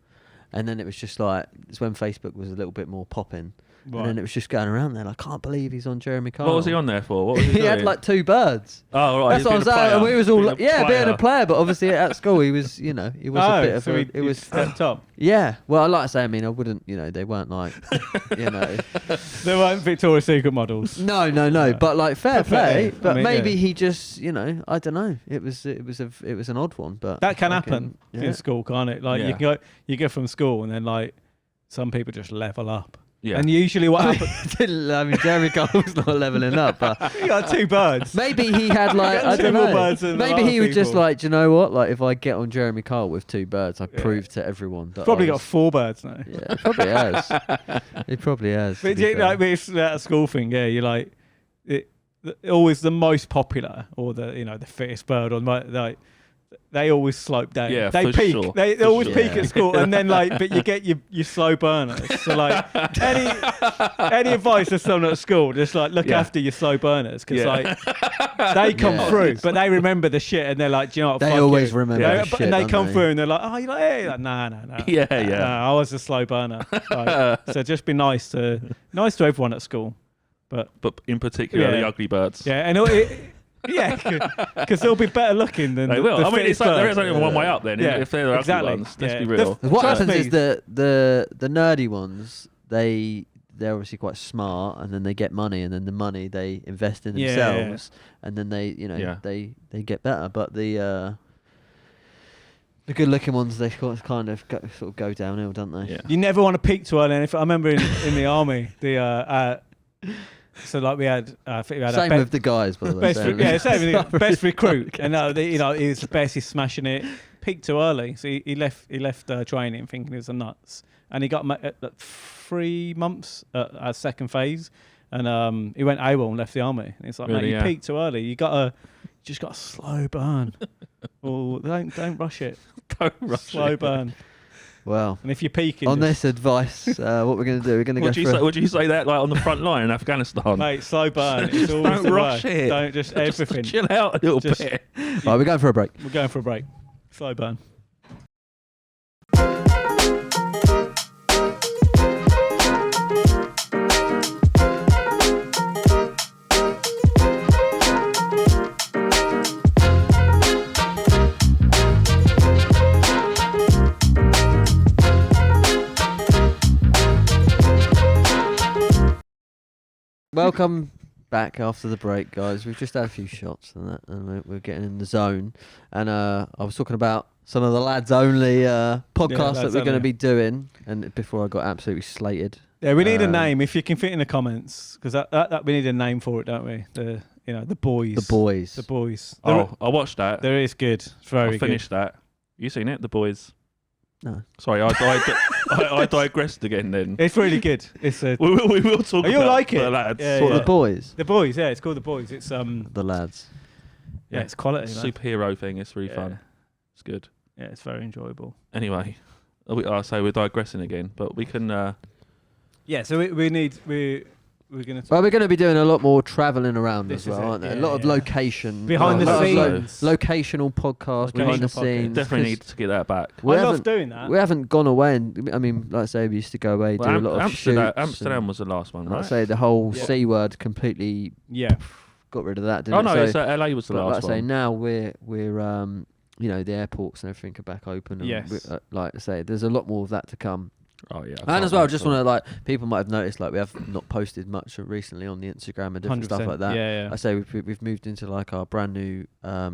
And then it was just like, it's when Facebook was a little bit more popping. Right. And then it was just going around there. Like, I can't believe he's on Jeremy Kyle. What was he on there for? What was he had like 2 birds. Oh, right. That's what I'm saying. And we was all being a player. But obviously at school he was, he was a bit of it was stepped up. Yeah. Well, like I say, I mean, I wouldn't, they weren't like, They weren't Victoria's Secret models. No. But like fair play. But I mean, maybe he just, I don't know. It was an odd one. But that can happen in school, can't it? Like you go from school and then like some people just level up. Yeah. And usually what happens... I mean, Jeremy Cole's not leveling up, but... He got 2 birds. Maybe he had like, I don't know. Maybe he was just like, do you know what? Like, if I get on Jeremy Cole with 2 birds, I prove to everyone that probably got 4 birds now. Yeah, he probably has. He probably has. But it's that school thing, you're like... always the most popular, or the fittest bird, or like... They always slope down. Yeah, they peak. Sure. They always peak at school, and then but you get your slow burners. So like any advice to someone at school, just like look after your slow burners, because they come through, but they remember the shit, and they're like, do you know what? They always remember the shit, and they come through, and they're like, oh, you're like, hey, like, no. Yeah. I was a slow burner. So just be nice to everyone at school, but in particular the ugly birds. Yeah, and because they'll be better looking than they will. I mean, it's like there is only one way up then. If they're the ugly ones, let's be real. What happens is the nerdy ones, they're obviously quite smart, and then they get money, and then the money they invest in themselves, and then they they get better. But the good-looking ones, they kind of go downhill, don't they? Yeah. You never want to peak too early. I remember in the army, so like we had, I think we had same with the guys, by the way. Best recruit, and he was the best. He's smashing it. Peaked too early, so he left training thinking he was a nuts, and he got at 3 months at second phase, and he went AWOL and left the army. And it's like, mate, you peaked too early. You just got a slow burn. Don't rush it. Don't rush slow it. burn. Well, and if you're peaking, on this advice, what we're going to do, we're going to go. Would you say that like on the front line in Afghanistan? Mate, slow burn. It's always don't rush it. Don't just everything. Just chill out a little bit. Right, we're going for a break. We're going for a break. Slow burn. Welcome back after the break, guys. We've just had a few shots and that, and we're getting in the zone. And I was talking about some of the lads only podcasts that we're going to be doing. And before I got absolutely slated. Yeah, we need a name if you can fit in the comments, because that we need a name for it, don't we? The boys. The boys. I watched that. There is good. It's very good. I finished that. You seen it? The boys. No. Sorry, I digressed again then. It's really good. It's we will talk about like the it? lads. The boys? The boys, yeah. It's called The Boys. It's The lads. Yeah, it's quality. Superhero thing. It's really fun. It's good. Yeah, it's very enjoyable. Anyway, I say we're digressing again, but we can... Yeah, so we we're going to. Well, we're going to be doing a lot more travelling around This as well, is it, aren't there? yeah, a lot of yeah. location. Behind the scenes. Locational podcasts, behind the Locational scenes. Definitely need to get that back. We I love haven't- doing that. We haven't gone away, and I mean, like I say, we used to go away, do a lot of shoots. Amsterdam was the last one, Like I right? say, the whole Yeah. C word completely Yeah. got rid of that, didn't Oh it? no, So, it's LA was the but last like I say, one. now we're you know, the airports and everything are back open. And Yes. like I say, there's a lot more of that to come. Oh yeah. And as well, I just want to like people might have noticed like we have not posted much recently on the Instagram and different stuff 100%. like that. Yeah, I say we've moved into like our brand new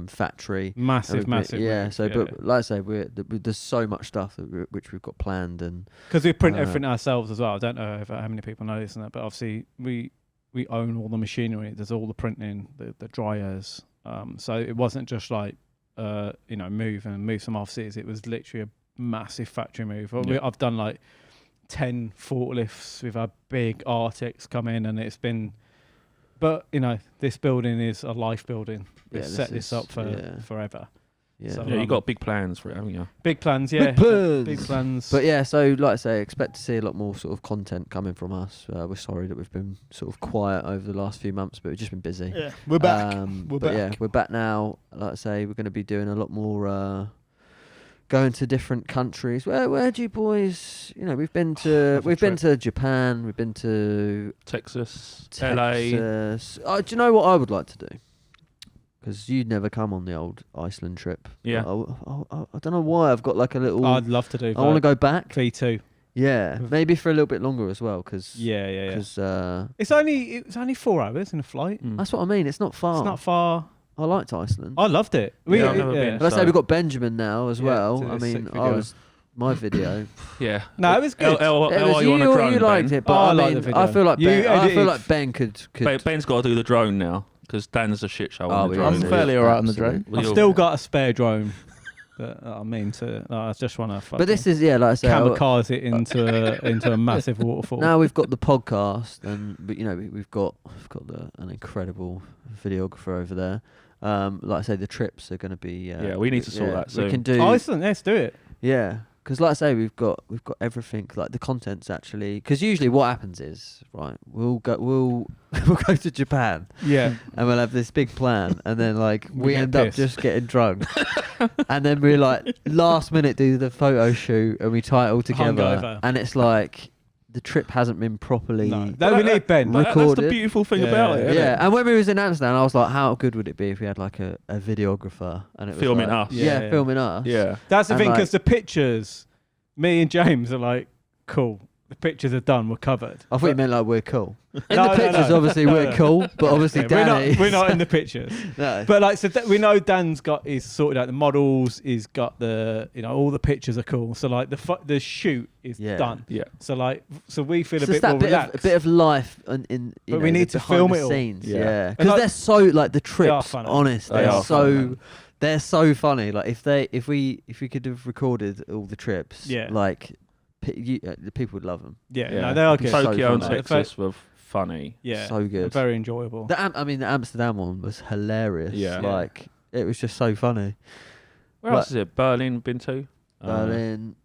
factory. Massive. Yeah. move, So, but like I say, there's so much stuff which we've got planned, and because we print everything ourselves as well. I don't know how many people know this and that, but obviously we own all the machinery. There's all the printing, the dryers. So it wasn't just like move some offices. It was literally a massive factory move. I've done like 10 forklifts with our big Arctics come in, and it's been. But this building is a life building. We've set this up for forever. yeah. So, Yeah, you got big plans for it, haven't you? Big plans, yeah. Big plans. But yeah, so like I say, expect to see a lot more sort of content coming from us. We're sorry that we've been sort of quiet over the last few months, but we've just been busy. yeah, we're back. But yeah, we're back now. Like I say, we're going to be doing a lot more. Going to different countries. Where do you boys? We've been to Japan. We've been to Texas, LA. Texas. Do you know what I would like to do? Because you'd never come on the old Iceland trip. Yeah. I don't know why I've got like a little. I'd love to do. I want to go back. V2. Yeah, maybe for a little bit longer as well. Because Yeah. Because It's only 4 hours in a flight. Mm. that's what I mean. It's not far. It's not far. I liked Iceland. I loved it. Yeah, I've never been. But I say So- we've got Benjamin now as Yeah, well. it's I a mean, sick I video. was my video. Yeah. No, it was good. It How was are you on a drone, you liked Ben? it, but Oh, I I like mean, the video. I feel like You edited- Ben could. Ben's got to do the drone now because Dan's a shit show Oh, on the yeah, drone. I'm yeah, fairly alright on the absolutely. drone. I've You'll- still got a spare drone. That I just want to. But this is like I say. kamikaze it into a massive waterfall. Now we've got the podcast, and we've got an incredible videographer over there. Like I say, the trips are going to be. Yeah, we need to sort that We soon. can do. Iceland, let's do it. Yeah, because like I say, we've got everything. Like the content's actually. Because usually what happens is we'll go to Japan Yeah, and we'll have this big plan, and then like We we get end up pissed. just getting drunk, and then we're like last minute do the photo shoot and we tie it all together, Hungover. and it's like the trip hasn't been properly. no, we need Ben. But that's recorded. the beautiful thing Yeah, about it. yeah. isn't Yeah, it? and when we was in Amsterdam, I was like, how good would it be if we had like a videographer and it was Filming like, us. Yeah, Yeah. filming us. Yeah. That's the And thing, like- because the pictures, me and James are like, cool. The pictures are done. We're covered. I thought you meant like we're cool. In No, the no, pictures, no. obviously No, we're no. cool, but obviously Yeah, Danny. we're not in the pictures. No. But like, so we know Dan's got he's sorted out the models. He's got the all the pictures are cool. So like the shoot is Yeah. done. Yeah. So like, so we feel It's a just bit that more bit relaxed. of, a bit of life in you But know, we need the to film behind it the all. scenes, Yeah. yeah, And because like- they're so like the trips. funny. Honest, They they're are so funny. they're so funny. Like if we could have recorded all the trips, Yeah. like the people would love them. Yeah, Yeah. no, they are It's good. so Tokyo and funny. Texas were funny. Yeah, so good. very enjoyable. The Amsterdam one was hilarious. Yeah. Like it was just so funny. Where else is it? Berlin been to? Berlin.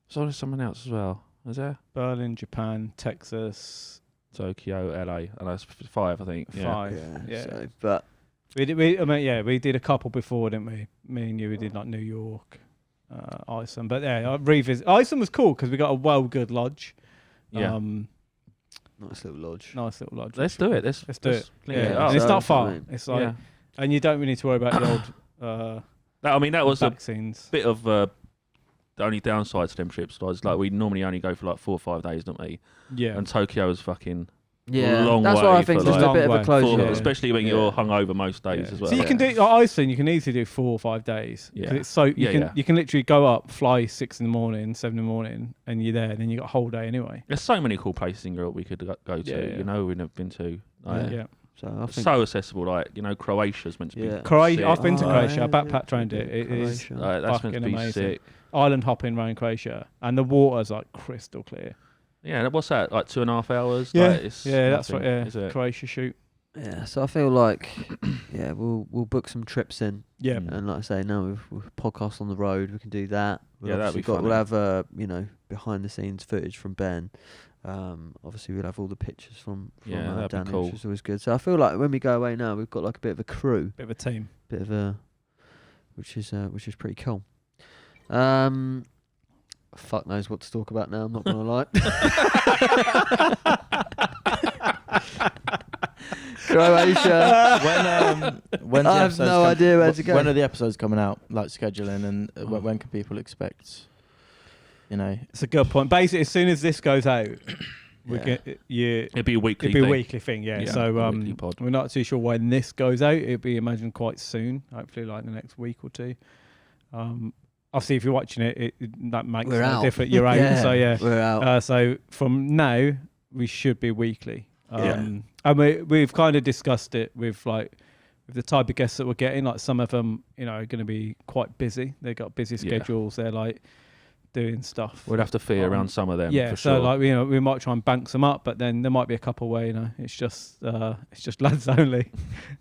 So there's someone else as well. Is there? Berlin, Japan, Texas, Tokyo, LA. And that's 5, I think. Yeah. 5. Yeah. So, but We did. We did a couple before, didn't we? Me and you. We did like New York, Iceland. But yeah, I revisit. Iceland was cool because we got a well good lodge. Yeah. nice little lodge. Nice little lodge. Let's do it. Let's do it. link Yeah, it up. and it's So, not far. I mean, It's like, Yeah. and you don't really need to worry about the old That was a back scenes. bit of the only downside to them trips was like we normally only go for like 4 or 5 days, don't we? Yeah, And Tokyo is fucking Yeah, long that's way why I think for, just like, a bit of long a way. closure. Yeah. especially when Yeah. you're hungover most days Yeah. as well. So you can do like Iceland. You can easily do 4 or 5 days. 'Cause Yeah. it's so Yeah. you can literally go up, fly 6 in the morning, 7 in the morning, and you're there. And then you got a whole day anyway. There's so many cool places in Europe we could go to. Yeah, yeah. You know, we've never been to. Like, Yeah. So I think so accessible. Like Croatia's meant to be. Yeah. Croatia. sick. I've been to Oh, Croatia. I yeah, backpack yeah, trained it. It is Croatia. Like, that's meant to fucking be amazing. sick. island hopping around Croatia, and the water's like crystal clear. Yeah, what's that? Like 2.5 hours? Yeah, Like, it's that's nothing, right. Yeah, is it? Croatia shoot. Yeah, so I feel like we'll book some trips in, Yeah, Mm. and like I say, now we've podcast on the road, we can do that. Yeah, that'd be we'll funny. have behind the scenes footage from Ben. Obviously we'll have all the pictures from that'd Danny, be cool. which is always good. So I feel like when we go away now, we've got like a bit of a crew, Bit of a team. which is pretty cool. Fuck knows what to talk about now. I'm not gonna lie. Croatia. When's I the have episodes no idea where to go. When are the episodes coming out? Like scheduling, and when can people expect? You know, It's a good point. Basically, as soon as this goes out, we Yeah. get It'd be a weekly. it'd be a thing. weekly thing. Yeah. Yeah, So a weekly pod. we're not too sure when this goes out. It'll be imagined quite soon. Hopefully, like the next week or two. Obviously, if you're watching it, that makes We're no out. difference. You're out. So yeah. We're out. So from now, we should be weekly. Yeah. And we've kind of discussed it with the type of guests that we're getting. Like some of them, are going to be quite busy. They've got busy schedules. They're like doing stuff. We'd have to fit around some of them. Yeah. for So sure. like we might try and bank some up, but then there might be a couple where it's just lads only.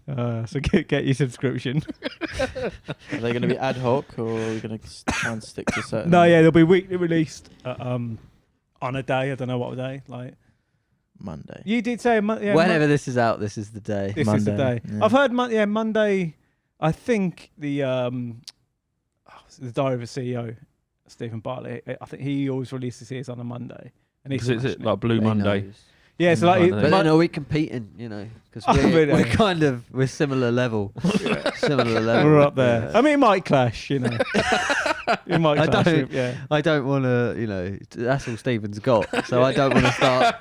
So get your subscription. are they going to be ad hoc, or are we going to try and stick to certain? No, yeah, they'll be weekly released on a day. I don't know what day. Like Monday. you did say, Whenever this is out, this is the day. This is the Monday, day. yeah. I've heard Monday. I think the Diary of a CEO, Stephen Bartlett. I think he always releases his on a Monday, and he's Is it smashing like Blue He Monday? knows. yeah. So like, But But Mon- then are we competing? Because I mean, we're kind of similar level. Similar level. we're up there. Yeah. I mean, it might clash. It might I clash. don't- Yeah. I don't want to, that's all Stephen's got. So I don't want to start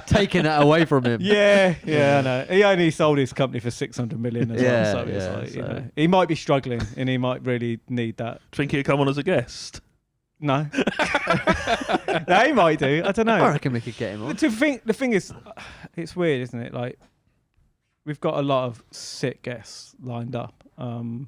taking that away from him. Yeah, I know. He only sold his company for 600 million as Yeah, well. So it's yeah, like, so- he might be struggling, and he might really need that. Think he'd come on as a guest? No, no, he might do. I don't know. I reckon we could get him on. The thing is, it's weird, isn't it? Like, we've got a lot of sick guests lined up, and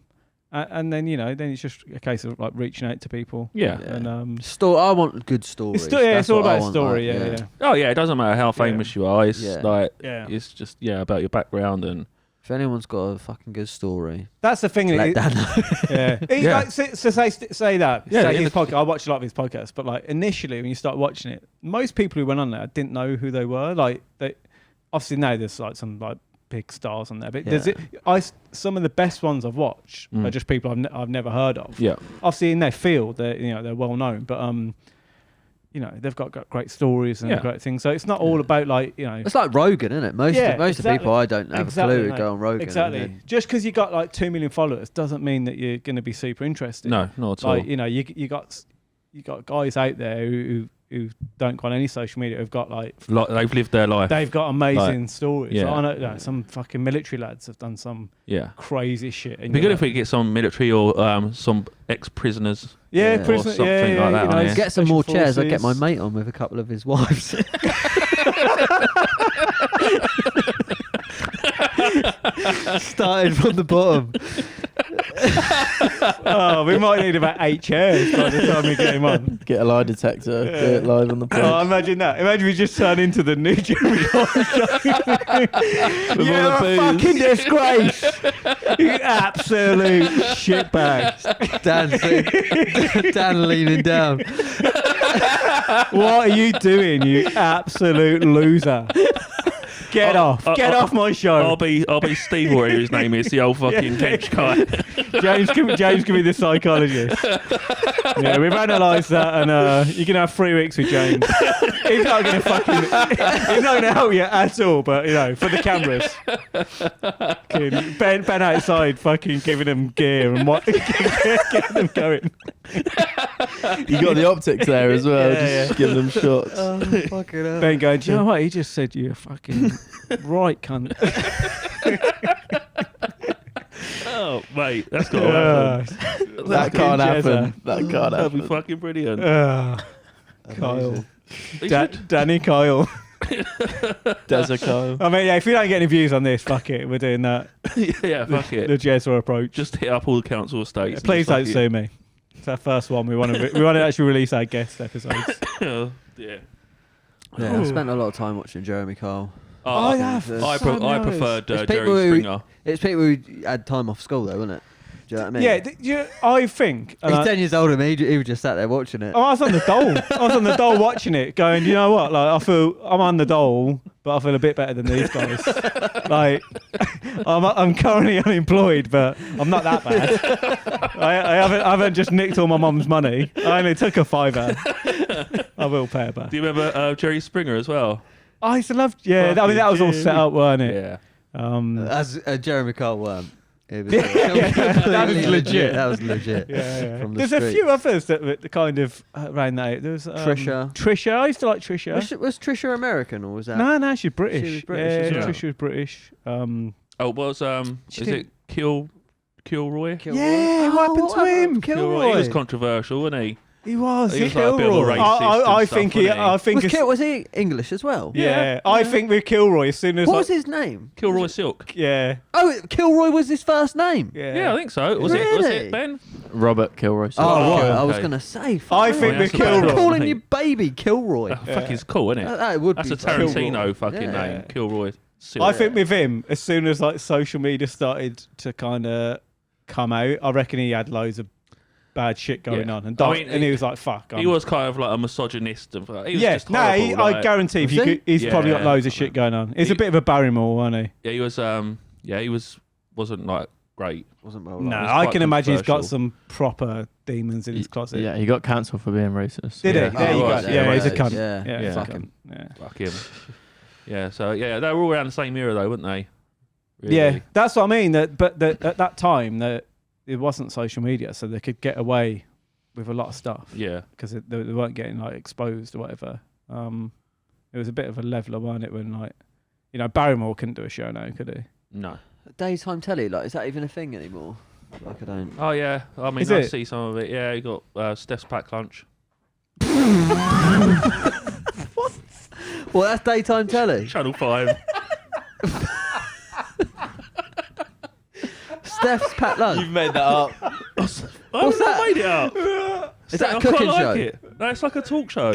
then then it's just a case of like reaching out to people. Yeah. Yeah. And I want good stories. it's That's all what I about want, story. like, Yeah. Oh yeah, it doesn't matter how famous you are. It's Yeah. like Yeah. it's just about your background and If anyone's got a fucking good story, That's the thing. let Dan know. Yeah. Yeah. Like, say that. Yeah, Say yeah, his podcast. I watch a lot of his podcasts, but like initially when you start watching it, most people who went on there didn't know who they were. Like they obviously now there's like some like big stars on there, but some of the best ones I've watched are just people I've never heard of. yeah. Obviously in their field, they're well known, but they've got great stories and great things. So it's not all about like It's like Rogan, isn't it? Most of the people I don't have a clue who mate. go on Rogan. Exactly. and then- Just because you got like 2 million followers doesn't mean that you're going to be super interested. No, not at all. Like you got guys out there who don't go on any social media who've got like They've lived their life. they've got amazing stories. yeah. Like, I know some fucking military lads have done some Yeah. crazy shit. It'd be good if we get some military or some ex-prisoners. yeah, Or prison, something yeah, like that on here. Get some special more chairs. I'll get my forces. mate on with a couple of his wives. Started from the bottom. Oh, we might need about 8 chairs by the time we get him on. Get a lie detector. Do it live on the pod. Oh, imagine that. Imagine we just turn into the new Jeremy You're all the a booze. fucking disgrace. You absolute shitbag. Dan leaning down. What are you doing, you absolute loser? Get off my show. I'll be Steve, whatever his name is, the old fucking Kench guy. James can be the psychologist. Yeah, we've analysed that, and you can have 3 weeks with James. He's not going to help you at all, but for the cameras. Ben outside fucking giving them gear and getting them going. You got the optics there as well. Yeah, just giving them shots. Fucking hell. Ben going, do you know what? He just said you're a fucking right cunt. Oh, mate, that's got to happen. That can't Jezza. happen. That can't That'd be happen. fucking brilliant. Kyle. They should- Danny Kyle. Desert Kyle. I mean, if you don't get any views on this, fuck it. We're doing that. yeah, fuck The it. Jezza approach. Just hit up all the council estates. and Please just don't fuck sue me. It's our first one. We want to actually release our guest episodes. it. Yeah. Yeah, I Ooh. spent a lot of time watching Jeremy Kyle. I I, have. I so preferred It's people Jerry who- Springer. It's people who had time off school though, isn't it? Do you know what I mean? Yeah, I think. He's 10 years older than me. He was just sat there watching it. Oh, I was on the dole. I was on the dole watching it, going, you know what? Like, I feel I'm on the dole, but I feel a bit better than these guys. Like, I'm currently unemployed, but I'm not that bad. I haven't just nicked all my mum's money. I only took a £5. I will pay her back. Do you remember Jerry Springer as well? I used to love. Yeah, I mean that was all set up, weren't it? Yeah. As Jeremy Carl weren't. It was that was legit. That was legit. Yeah. From the There's street. a few others that kind of ran that. There was Trisha. I used to like Trisha. Was Trisha American or was that? No, she's British. She was British as well. Trisha was British. Is it Kilroy? Yeah, what happened to him? Kilroy. He was controversial, wasn't he? He was. He was like a bit of a racist. I think he. I think. Was he English as well? Yeah, I think with Kilroy, as soon as what was his name? Kilroy Silk. Yeah. Oh, Kilroy was his first name. Yeah, I think so. Was Really? it Ben? Robert Kilroy. Oh, right. okay. I was gonna say. I think with that's a bad Kilroy. calling you baby Kilroy. Fucking cool, isn't it? That would That's be a Tarantino fucking Yeah. name. Kilroy Silk. I think with him, as soon as like social media started to kind of come out, I reckon he had loads of bad shit going on, and he was like, "Fuck." He was kind of like a misogynist. He was just no, horrible, I guarantee he's probably got loads of shit going on. He's a bit of a Barrymore, wasn't he? Yeah, he was. Wasn't like great. Wasn't well. No, He was I quite can imagine he's got controversial. some proper demons in his closet. Yeah, he got cancelled for being racist. Did he? Yeah. There you Oh, go. right, Yeah, he's a cunt. Yeah. Yeah, Fuck fuck him. him. Yeah. Fuck him. Yeah, so yeah, they were all around the same era though, weren't they? Really? Yeah, that's what I mean. At that time, that it wasn't social media, so they could get away with a lot of stuff. Yeah. because they weren't getting like exposed or whatever. It was a bit of a leveler, wasn't it? When like, Barrymore couldn't do a show now, could he? No. Daytime telly, like, is that even a thing anymore? Like, I don't. Oh yeah, I mean, Is I it? see some of it. Yeah, you got Steph's packed lunch. Well, that's daytime telly. Channel 5. Steph's packed lunch. You've made that up. What's I that? made it up. Is that a I quite cooking like show? it. No, it's like a talk show.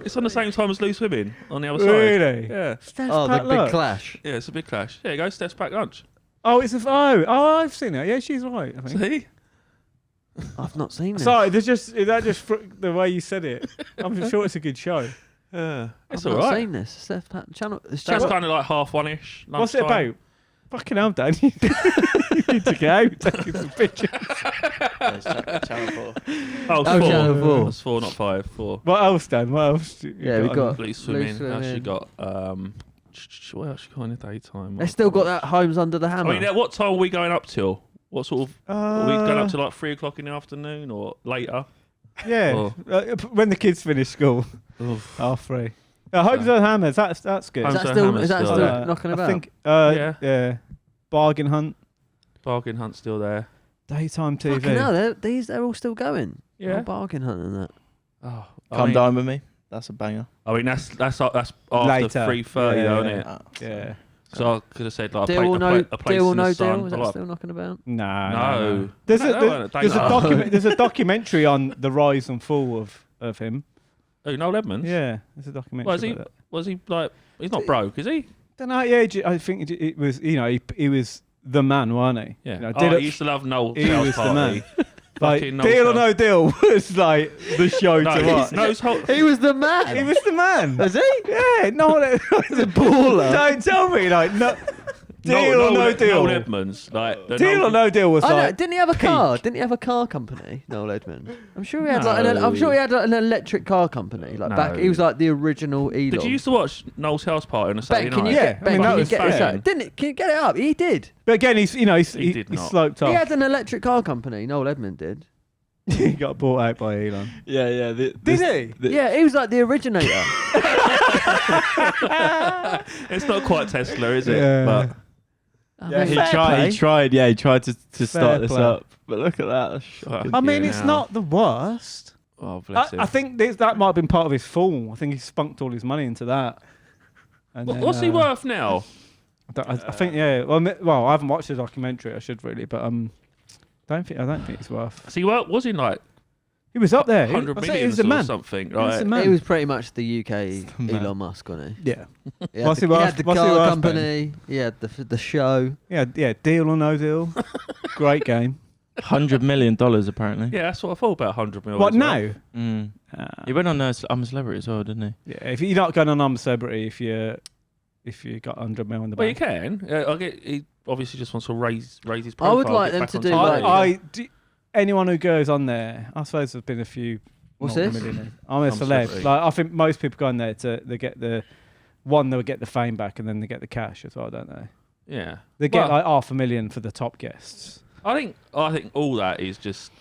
It's on the same time as Loose Women on the other side. Really? Yeah. Steph's Oh, the Packed big Lunch. clash. Yeah, it's a big clash. Yeah, go Steph's packed lunch. Oh, I've seen it. Yeah, she's right. I think. See? I've not seen this. Sorry, the way you said it. I'm sure it's a good show. Yeah. It's I've not alright. seen this. Steph's packed channel. It's That's channel. kind of like 1:30ish. What's it lunchtime. about? Fucking hell, Dan. You need to get out, taking some pictures. Channel 4. Oh, Oh, 4. Channel 4. That's 4, not 5. 4. What else, Dan? What else? Yeah, we got. Loose Swimming. Loose Actually Women. got. What else you got in the daytime? They still got that Homes Under the I Hammer. mean, what time are we going up till? What sort of? Are we going up to Uh, like 3 o'clock in the afternoon or later? Yeah, Oh. when the kids finish school, Oof. 3:30. Homes on Hammers. That's good. is Homes that on still, Hammer's is that still still there. knocking I about? think. Yeah. Yeah. Bargain Hunt. Bargain Hunt's still there. Daytime TV. Fucking hell, they're all still going. Yeah. Oh, bargain hunt and that. Oh, Come Dine With Me. That's a banger. I mean, that's after Later. 3:30, Yeah, though, isn't yeah. it? Ah, Yeah. So I could have said like Deal or no a place deal or in the no sun. deal? Is that Like, still knocking about? No. No. There's No, no, there's a documentary on the rise and fall of him. Oh, Noel Edmonds? Yeah, there's a documentary. Was he? about that. Was he like? He's not broke, is he? Don't know. Yeah, I think it was. He was the man, wasn't he? Yeah. You know, Oh, did I it- used to love Noel's he house was the party. man. Like, Fucking Deal or Noel's No Deal was like the show No, to watch. Noel's whole, He was the man. He was the man. Was he? Yeah, no, He's a baller. don't tell me like no. Deal or no deal. Noel Edmonds, like the Deal or no deal was I know. like. Didn't he have a car? peak. Didn't he have a car company, Noel Edmond? I'm sure he had No. I'm sure he had like an electric car company. Like back, he was like the original Elon. Did you used to watch Noel's house party on a Saturday Ben, can you night? Yeah, get, I Ben, mean, that can you was get this fame. out? Didn't it? Can you get it up? He did. But again, he He did not. sloped off. He had an electric car company. Noel Edmond did. He got bought out by Elon. Yeah. Did he? Yeah, he was like the originator. It's not quite Tesla, is it? Yeah. But I Yeah, mean, he fair tried. play. He tried. Yeah, he tried to Fair start this play. up. But look at that. That's shocking. I mean, Yeah, it's now. not the worst. oh, bless him. I think that might have been part of his fall. I think he spunked all his money into that. And then, What's he worth now? I think yeah. Well, I haven't watched the documentary. I should really, but I don't think he's worth. So he was in like He was up there. 100 I said million he was a man. or something. He was Right? a man. He was pretty much the UK Man. Elon Musk, wasn't Yeah. he? He What's had he the, he worth- had the what's he car worth, company. He had the show. Yeah. Deal or no deal. Great game. $100 million apparently. Yeah, that's what I thought about 100 million. What as well. now? Mm. Ah. He went on I'm a Celebrity as well, didn't he? Yeah, if you're not going on I'm a Celebrity, if you got 100 mil in the Well, you bank. can. I get. He obviously just wants to raise his I profile. would like get them back to on do TV. like- Anyone who goes on there, I suppose there's been a few. What's this? multimillionaires. I'm a I'm a celeb. celebrity. Like I think most people go on there they get they'll get the fame back and then they get the cash as well, don't they? Yeah. They get Well- like $500,000 for the top guests. I think all that is just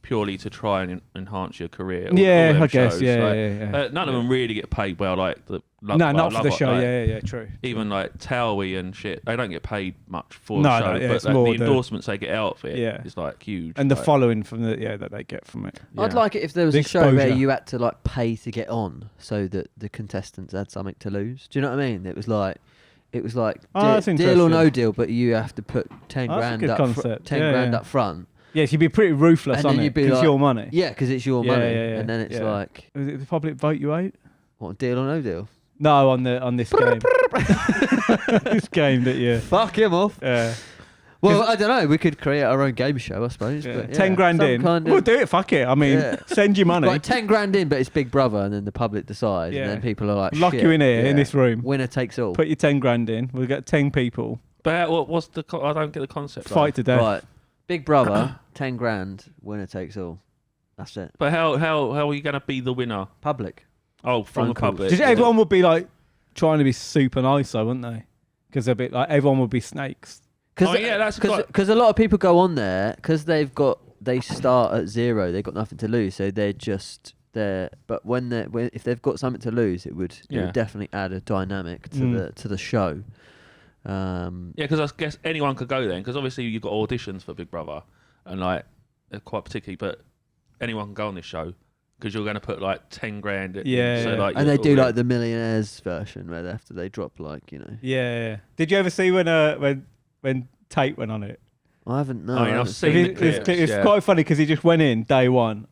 purely to try and enhance your career. all Yeah, them I guess. shows. Yeah, Like, yeah. none of them really get paid well, like the. No, not for the show. Yeah, true. Even like Towie and shit, they don't get paid much for No, the show, no, yeah, but it's like, more the the- endorsements they get out of it Yeah. is like huge. And the like, following from that they get from it. I'd yeah. like it if there was The a show where exposure. you had to like pay to get on, so that the contestants had something to lose. Do you know what I mean? It was like Oh, that's deal or no interesting. deal, but you have to put 10 That's a grand good up. concept. 10 Yeah, grand yeah. up front. Yes, you'd be pretty ruthless And on then it you'd be because like- your money. Yeah, because it's your Yeah, money, yeah, yeah, and then it's yeah. like Is it the public vote you out? what, deal or no deal? No, on this game. This game that you. Fuck him off. Well, I don't know. We could create our own game show, I suppose. Yeah. But yeah, 10 grand some in. kind of- We'll do it. Fuck it. I mean, Yeah. send your money. Like 10 grand in, but it's Big Brother, and then the public decides, Yeah. and then people are like, Lock shit, you in here in yeah. this room. Winner takes all. Put your 10 grand in. We'll get 10 people. But what's the? I don't get the concept. Fight to death. Right. Big Brother, 10 grand, winner takes all. That's it. But how are you going to be the winner? Public. Oh, from the Phone calls. public. Just everyone would be like trying to be super nice, though, wouldn't they? Because they'd be like everyone would be snakes. Oh, yeah, that's because a lot of people go on there because they start at zero. They've got nothing to lose, so they're just there. But if they've got something to lose, it would definitely add a dynamic to the show. Yeah, because I guess anyone could go then. Because obviously you've got auditions for Big Brother, and like they're quite particularly, but anyone can go on this show because you're going to put like 10 grand. Yeah, So, yeah. like, And you're they do already- like the millionaires version where after they drop Yeah. Did you ever see when Tate went on it? I haven't. No, I mean, I I've haven't seen it. the clips, It's yeah. quite funny because he just went in day one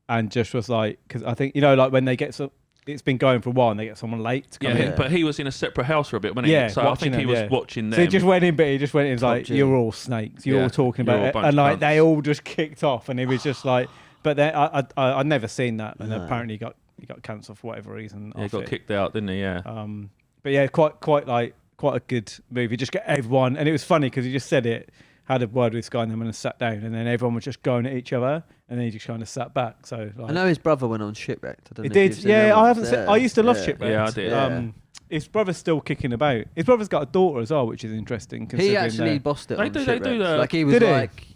and just was like, because I think like when they get it's been going for a while and they get someone late to come Yeah, in. but he was in a separate house for a bit, wasn't he? Yeah, So I watching think he them, was yeah. watching them. So he just went in, but he just went in like, Top G. you're all snakes. You're Yeah, all talking you're about all a it. bunch And of like, they cunts. all just kicked off and he was just like, but then I'd never seen that. And No. apparently he got cancelled for whatever reason. Yeah, he off got it. kicked out, didn't he? Yeah. But yeah, quite a good movie. Just get everyone. And it was funny because he just said it, had a word with Sky and then sat down and then everyone was just going at each other and then he just kind of sat back. So like, I know his brother went on Shipwrecked. I don't He know if did, you've seen yeah. that I one. haven't. Seen, I used to love Shipwrecked. Yeah, I did. Yeah. His brother's still kicking about. His brother's got a daughter as well, which is interesting. He considering actually bossed it They on do- they do Shipwrecked. the- Like he was Did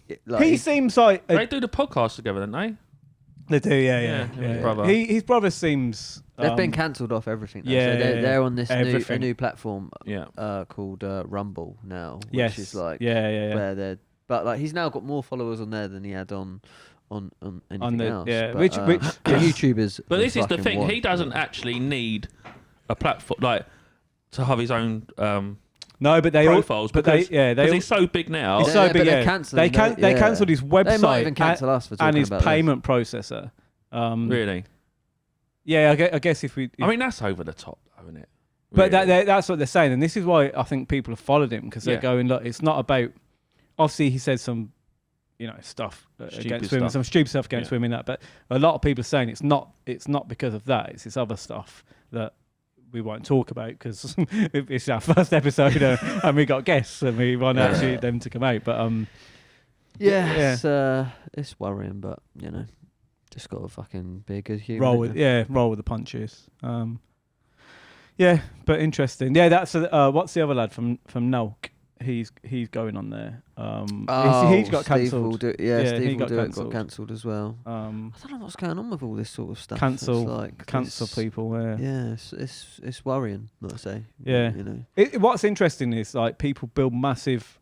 he? like he seems like They do the podcast together, don't they? they do, yeah. Yeah, his brother. His brother seems. they've been cancelled off everything. Though. yeah, so they're on this everything. new platform Yeah. called Rumble now, which Yes. is like yeah. where they're. But like he's now got more followers on there than he had on anything else. yeah, But, which the is- YouTubers. But are this is the fucking thing. He wild. doesn't actually need a platform like to have his own No, but they profiles. But they, yeah, they. because he's so big now. It's Yeah, so but big. they're Yeah. cancelling They the- they yeah. cancelled his website. They might even cancel us for talking and his about payment processor. Really? Yeah, I guess if we. I mean, that's over the top, though, isn't it? But Really. that's what they're saying, and this is why I think people have followed him because they're Yeah. going, look, it's not about. Obviously, he said some, stuff Stupid against women, stuff. some stupid stuff against Yeah. women. That, but a lot of people are saying it's not because of that. It's this other stuff that we won't talk about because it's our first episode and we got guests and we want actually them to come out. But Yeah, it's worrying, but just got to fucking be a good human. roll ain't with you? roll with the punches. Yeah, but interesting. Yeah, that's what's the other lad from Nulk? He's going on there. He's got Steve cancelled. will do it. Yeah, Steve he will got do it. cancelled. Got cancelled as well. I don't know what's going on with all this sort of stuff. Cancel It's like, cancel it's- people. Yeah. Yeah, it's worrying. Not to say. Yeah. What's interesting is like people build massive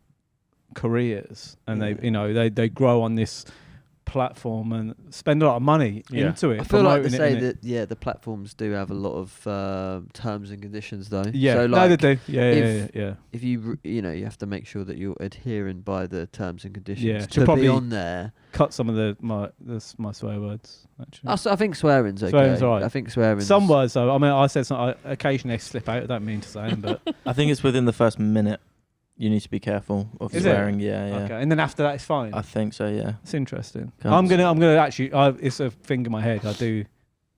careers and Yeah. they grow on this platform and spend a lot of money into it. I feel like they promoting say it, that the platforms do have a lot of terms and conditions though. Yeah, so, no, like, they do. Yeah. if you you have to make sure that you're adhering by the terms and conditions Yeah, to probably be on there. Cut some of my swear words. Actually, I think swearing's okay. Swearing's all right. I think swearing's some words though. I mean, I said something. Occasionally slip out. I don't mean to say them, but I think it's within the first minute. You need to be careful of Is swearing. it? Yeah. Okay, and then after that, it's fine. I think so. Yeah. It's interesting. Can't I'm gonna actually. It's a thing in my head. I do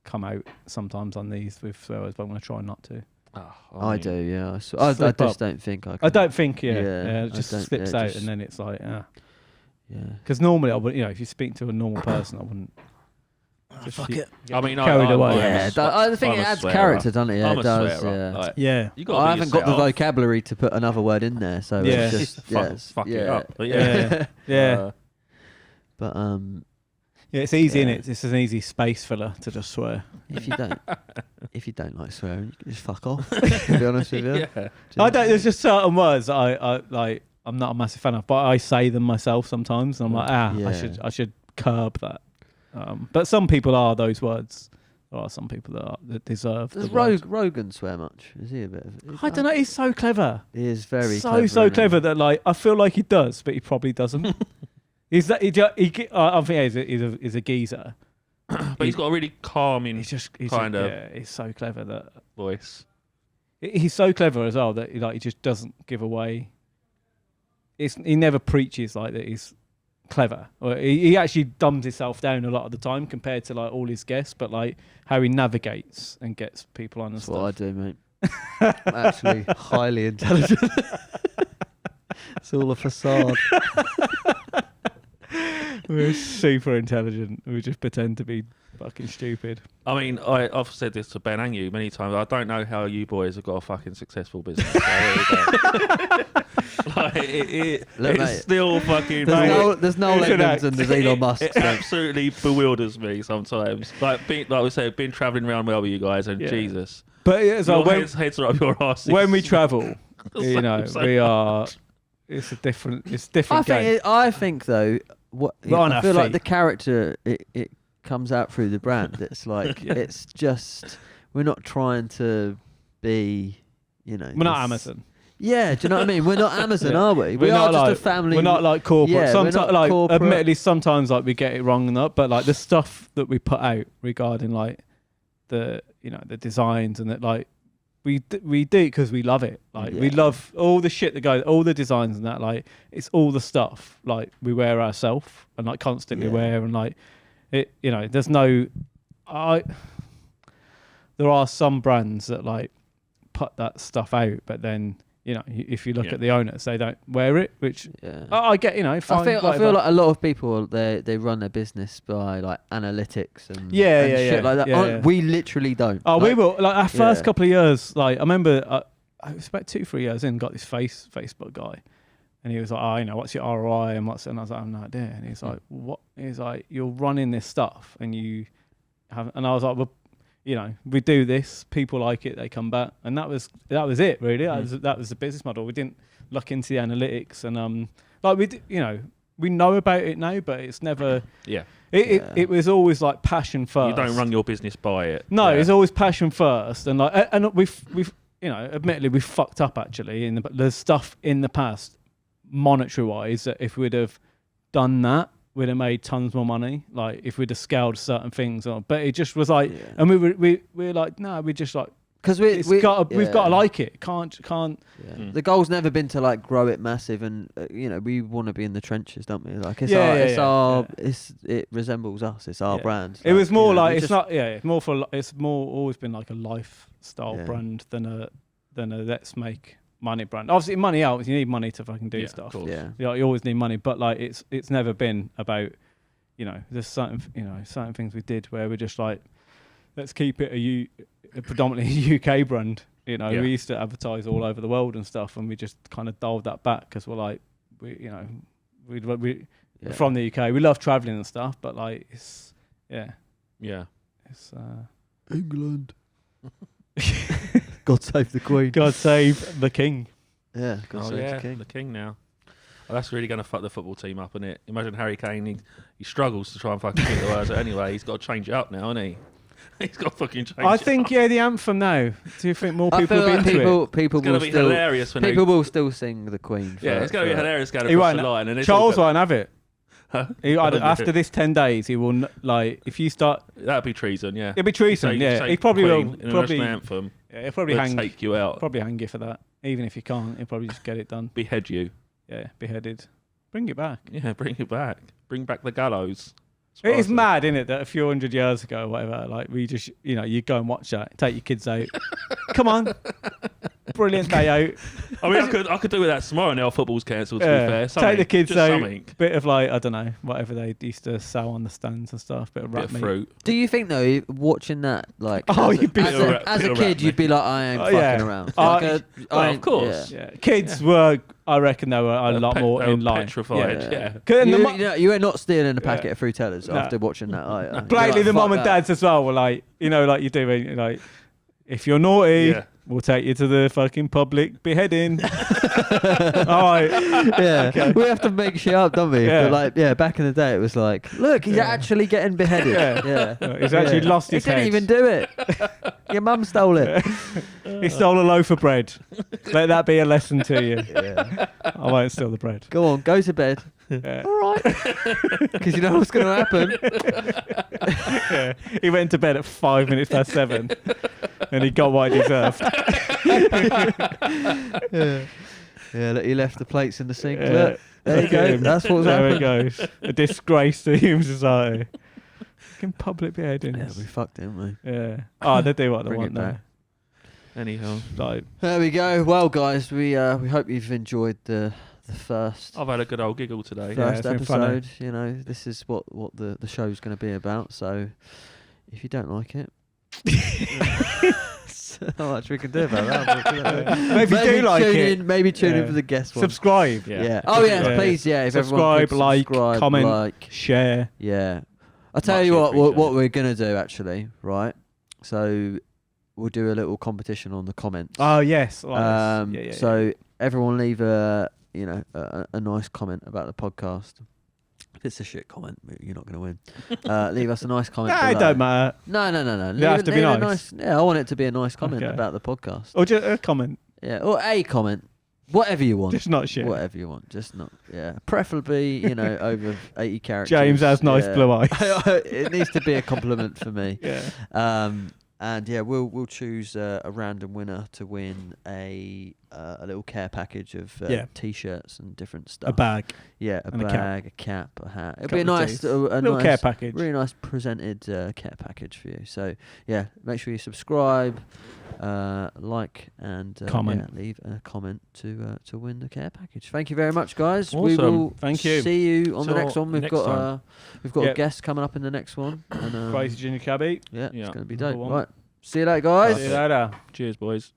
come out sometimes on these with swear words, but I'm gonna try not to. I do, yeah. I Slip just up. don't think I can. I don't think. Yeah, It just I don't- slips yeah, out, just- and then it's like, Yeah. Because normally I would, if you speak to a normal person, I wouldn't. Fuck it. I mean, carried away. Yeah, I think I'm it a adds swearer. character, doesn't it? Yeah, I'm it a does. swearer. Yeah. Like, Yeah. you gotta I be haven't got the yourself. vocabulary to put another word in there, so Yeah. it's just fuck yeah, it up. But Yeah. Yeah. But Yeah, it's easy, Yeah. innit? It's an easy space filler to just swear. if you don't like swearing, you can just fuck off. To be honest with you. yeah. I don't. There's just certain words that I like. I'm not a massive fan of, but I say them myself sometimes, and I'm like, Yeah. I should curb that. But some people are those words. There are some people that deserve. Does the word. Rogan swear much? Is he a bit of? I don't know. He's so clever. He is very so clever, so isn't he? clever that like I feel like he does, but he probably doesn't. I think he's a geezer. But he's got a really calming He's kind of yeah. He's so clever that voice. he's so clever as well that he just doesn't give away. He never preaches like that. He's clever, or he actually dumbs himself down a lot of the time compared to like all his guests. But like how he navigates and gets people on and That's stuff. what I do, mate. I'm actually highly intelligent. It's all a facade. We're super intelligent. We just pretend to be fucking stupid. I mean, I've said this to Ben and you many times. I don't know how you boys have got a fucking successful business. So there we go. Like, Look, it's mate, still fucking. There's Noel Isn't Edmonds and there's Elon Musk. It so- absolutely bewilders me sometimes. Like we said, been travelling around well with you guys, and Yeah. Jesus, But as well, your heads are up your asses. when we travel, So we are. It's different game. I think though, We're on I our feel like feet. the character it comes out through the brand. It's like it's just we're not trying to be, We're not this- Amazon. Yeah, do you know what I mean? We're not Amazon, Yeah. are we? We're We not are just like- a family. We're not like corporate. Yeah, we're sometimes, not like, corporate. admittedly, sometimes like we get it wrong and that. But like the stuff that we put out regarding like the the designs and that like we do because we love it. Like we Yeah. love all the shit that goes, all the designs and that. Like it's all the stuff like we wear ourselves and like constantly Yeah. wear and like it. There's no. There are some brands that like put that stuff out, but then. If you look Yeah. at the owners, they don't wear it, which Yeah. I get. Fine, I feel whatever. like a lot of people they run their business by like analytics and Yeah, and yeah, shit yeah. like that. Yeah, yeah. We literally don't. Oh, we Like, will. Like our first Yeah. couple of years, like I remember, I was about 2-3 years in, got this Facebook guy, and he was like, what's your ROI and what's, and I was like, I have no idea. And he's like, what? He's like, you're running this stuff, and you have, and I was like, well, we do this, people like it, they come back, and that was it really. That was the business model. We didn't look into the analytics, and we know about it now, but it's never. Yeah. It was always like passion first. You don't run your business by it. No, Yeah. it's always passion first, and like, and we've admittedly we've fucked up actually. There's stuff in the past, monetary wise, that if we'd have done that, we'd have made tons more money. Like if we'd have scaled certain things on, but it just was like, Yeah. and we were like, no, we just like because we've got to like it. Can't. Yeah. Mm. The goal's never been to like grow it massive, and we want to be in the trenches, don't we? Like it's Yeah, our, yeah, it's yeah. it resembles us. It's our Yeah. brand. It was more like we it's just- not. Yeah, it's more for. It's more always been like a lifestyle Yeah. brand than a let's make money brand. Obviously, money out. You need money to fucking do Yeah, of stuff. course. Yeah. You always need money, but like it's never been about there's certain things we did where we're just like, let's keep it a predominantly UK brand. Yeah. We used to advertise all over the world and stuff, and we just kind of dialed that back because we're like we're Yeah. from the UK. We love traveling and stuff, but like it's Yeah. it's England. God save the Queen. God save the king. Yeah. God Oh save yeah, the King. the king now. Well, that's really going to fuck the football team up, isn't it? Imagine Harry Kane, he struggles to try and fucking get the words out anyway. He's got to change it up now, hasn't he? He's got to fucking change I it think, up. yeah, the anthem now. Do you think more I people feel will be like into it? people It's going will to be still hilarious when people will still sing the Queen. Yeah, it's going to be hilarious going He across won't. the line. And it's all Charles gonna- won't have it. Huh? After this 10 days, he will if you start. That'd be treason, yeah. It'll be treason. Say- Yeah, say he probably Queen will. in a Probably. national anthem. Yeah, he'll probably They'll hang. take you out. Probably hang you for that. Even if you can't, he'll probably just get it done. Behead you. Yeah, beheaded. Bring it back. Yeah, bring it back. Bring back the gallows. It is mad, isn't it, that a few hundred years ago, or whatever, like we just, you go and watch that, take your kids out. Come on, brilliant day out. I mean, I could do with that tomorrow. Now football's cancelled. To be fair, take the kids just out. Something. Bit of I don't know, whatever they used to sell on the stands and stuff. Bit of Bit rat of meat. fruit. Do you think though, watching that, like, Oh, as, you'd be- as a Bit of kid, rat you'd be like, I ain't fucking yeah. around. Oh, Like well, of course. Yeah, kids were. I reckon they were a lot more they in were line. petrified. Yeah. 'Cause You, the mo- you are not stealing a packet Yeah. of Fruitellas No. after watching that. Blatantly, the mum and dad. dads as well were like, like you do, like, if you're naughty, Yeah. we'll take you to the fucking public beheading. All right. Yeah, Okay. we have to make shit up, don't we? Yeah. But back in the day, it was like, look, he's actually getting beheaded. Yeah, He's actually lost his He didn't head. even do it. Your mum stole it. He stole a loaf of bread. Let that be a lesson to you. Yeah. I won't steal the bread. Go on, go to bed. Yeah. All right, because you know what's going to happen. Yeah. He went to bed at 5 minutes past 7 and he got what he deserved. Yeah, look, he left the plates in the sink. Yeah. Look, there you Look go. at him. That's what's There happened. it goes. A disgrace to human society. Fucking public beheadings. Yeah, we fucked him, we. Yeah. Oh, they do what they Bring want it now. back. Anyhow, Like, There we go. Well, guys, we hope you've enjoyed the first I've had a good old giggle today. Yeah, first it's been funny. episode. You know, this is what the show's going to be about. So, if you don't like it, so much we can do about that. Maybe do like tune it. In, maybe tune in Yeah. for the guest one. subscribe, Yeah. Oh yeah, Yeah. please. Yeah. If everyone Subscribe, could like, subscribe, comment. like. share. Yeah. I'll tell Much you what appreciated. we're gonna do actually, right? So we'll do a little competition on the comments. Oh yes. Yeah, So everyone leave a nice comment about the podcast. If it's a shit comment, you're not gonna win. Leave us a nice comment. Nah, it below. don't matter. No. It has to be a nice. Yeah, I want it to be a nice comment Okay. about the podcast. Or just a comment. Yeah, or a comment, whatever you want. Just not shit. Whatever you want, just not. Yeah, preferably over 80 characters. James has nice Yeah. blue eyes. It needs to be a compliment for me. Yeah. And yeah, we'll choose a random winner to win a little care package of Yeah. t-shirts and different stuff. A bag. Yeah, a and a cap. bag, a cap, a hat. It'll Couple be a of nice, tees. a Little nice, care package. really nice presented care package for you. So yeah, make sure you subscribe, like, and Comment. yeah, leave a comment to win the care package. Thank you very much, guys. We Awesome. will Thank you. see you on the Till next one. We've next got time. a Yep. guest coming up in the next one. And, Crazy Junior Cabbie. yeah, Yeah. it's going to be Number dope. one. Right, see you later, guys. See you later. Cheers, boys.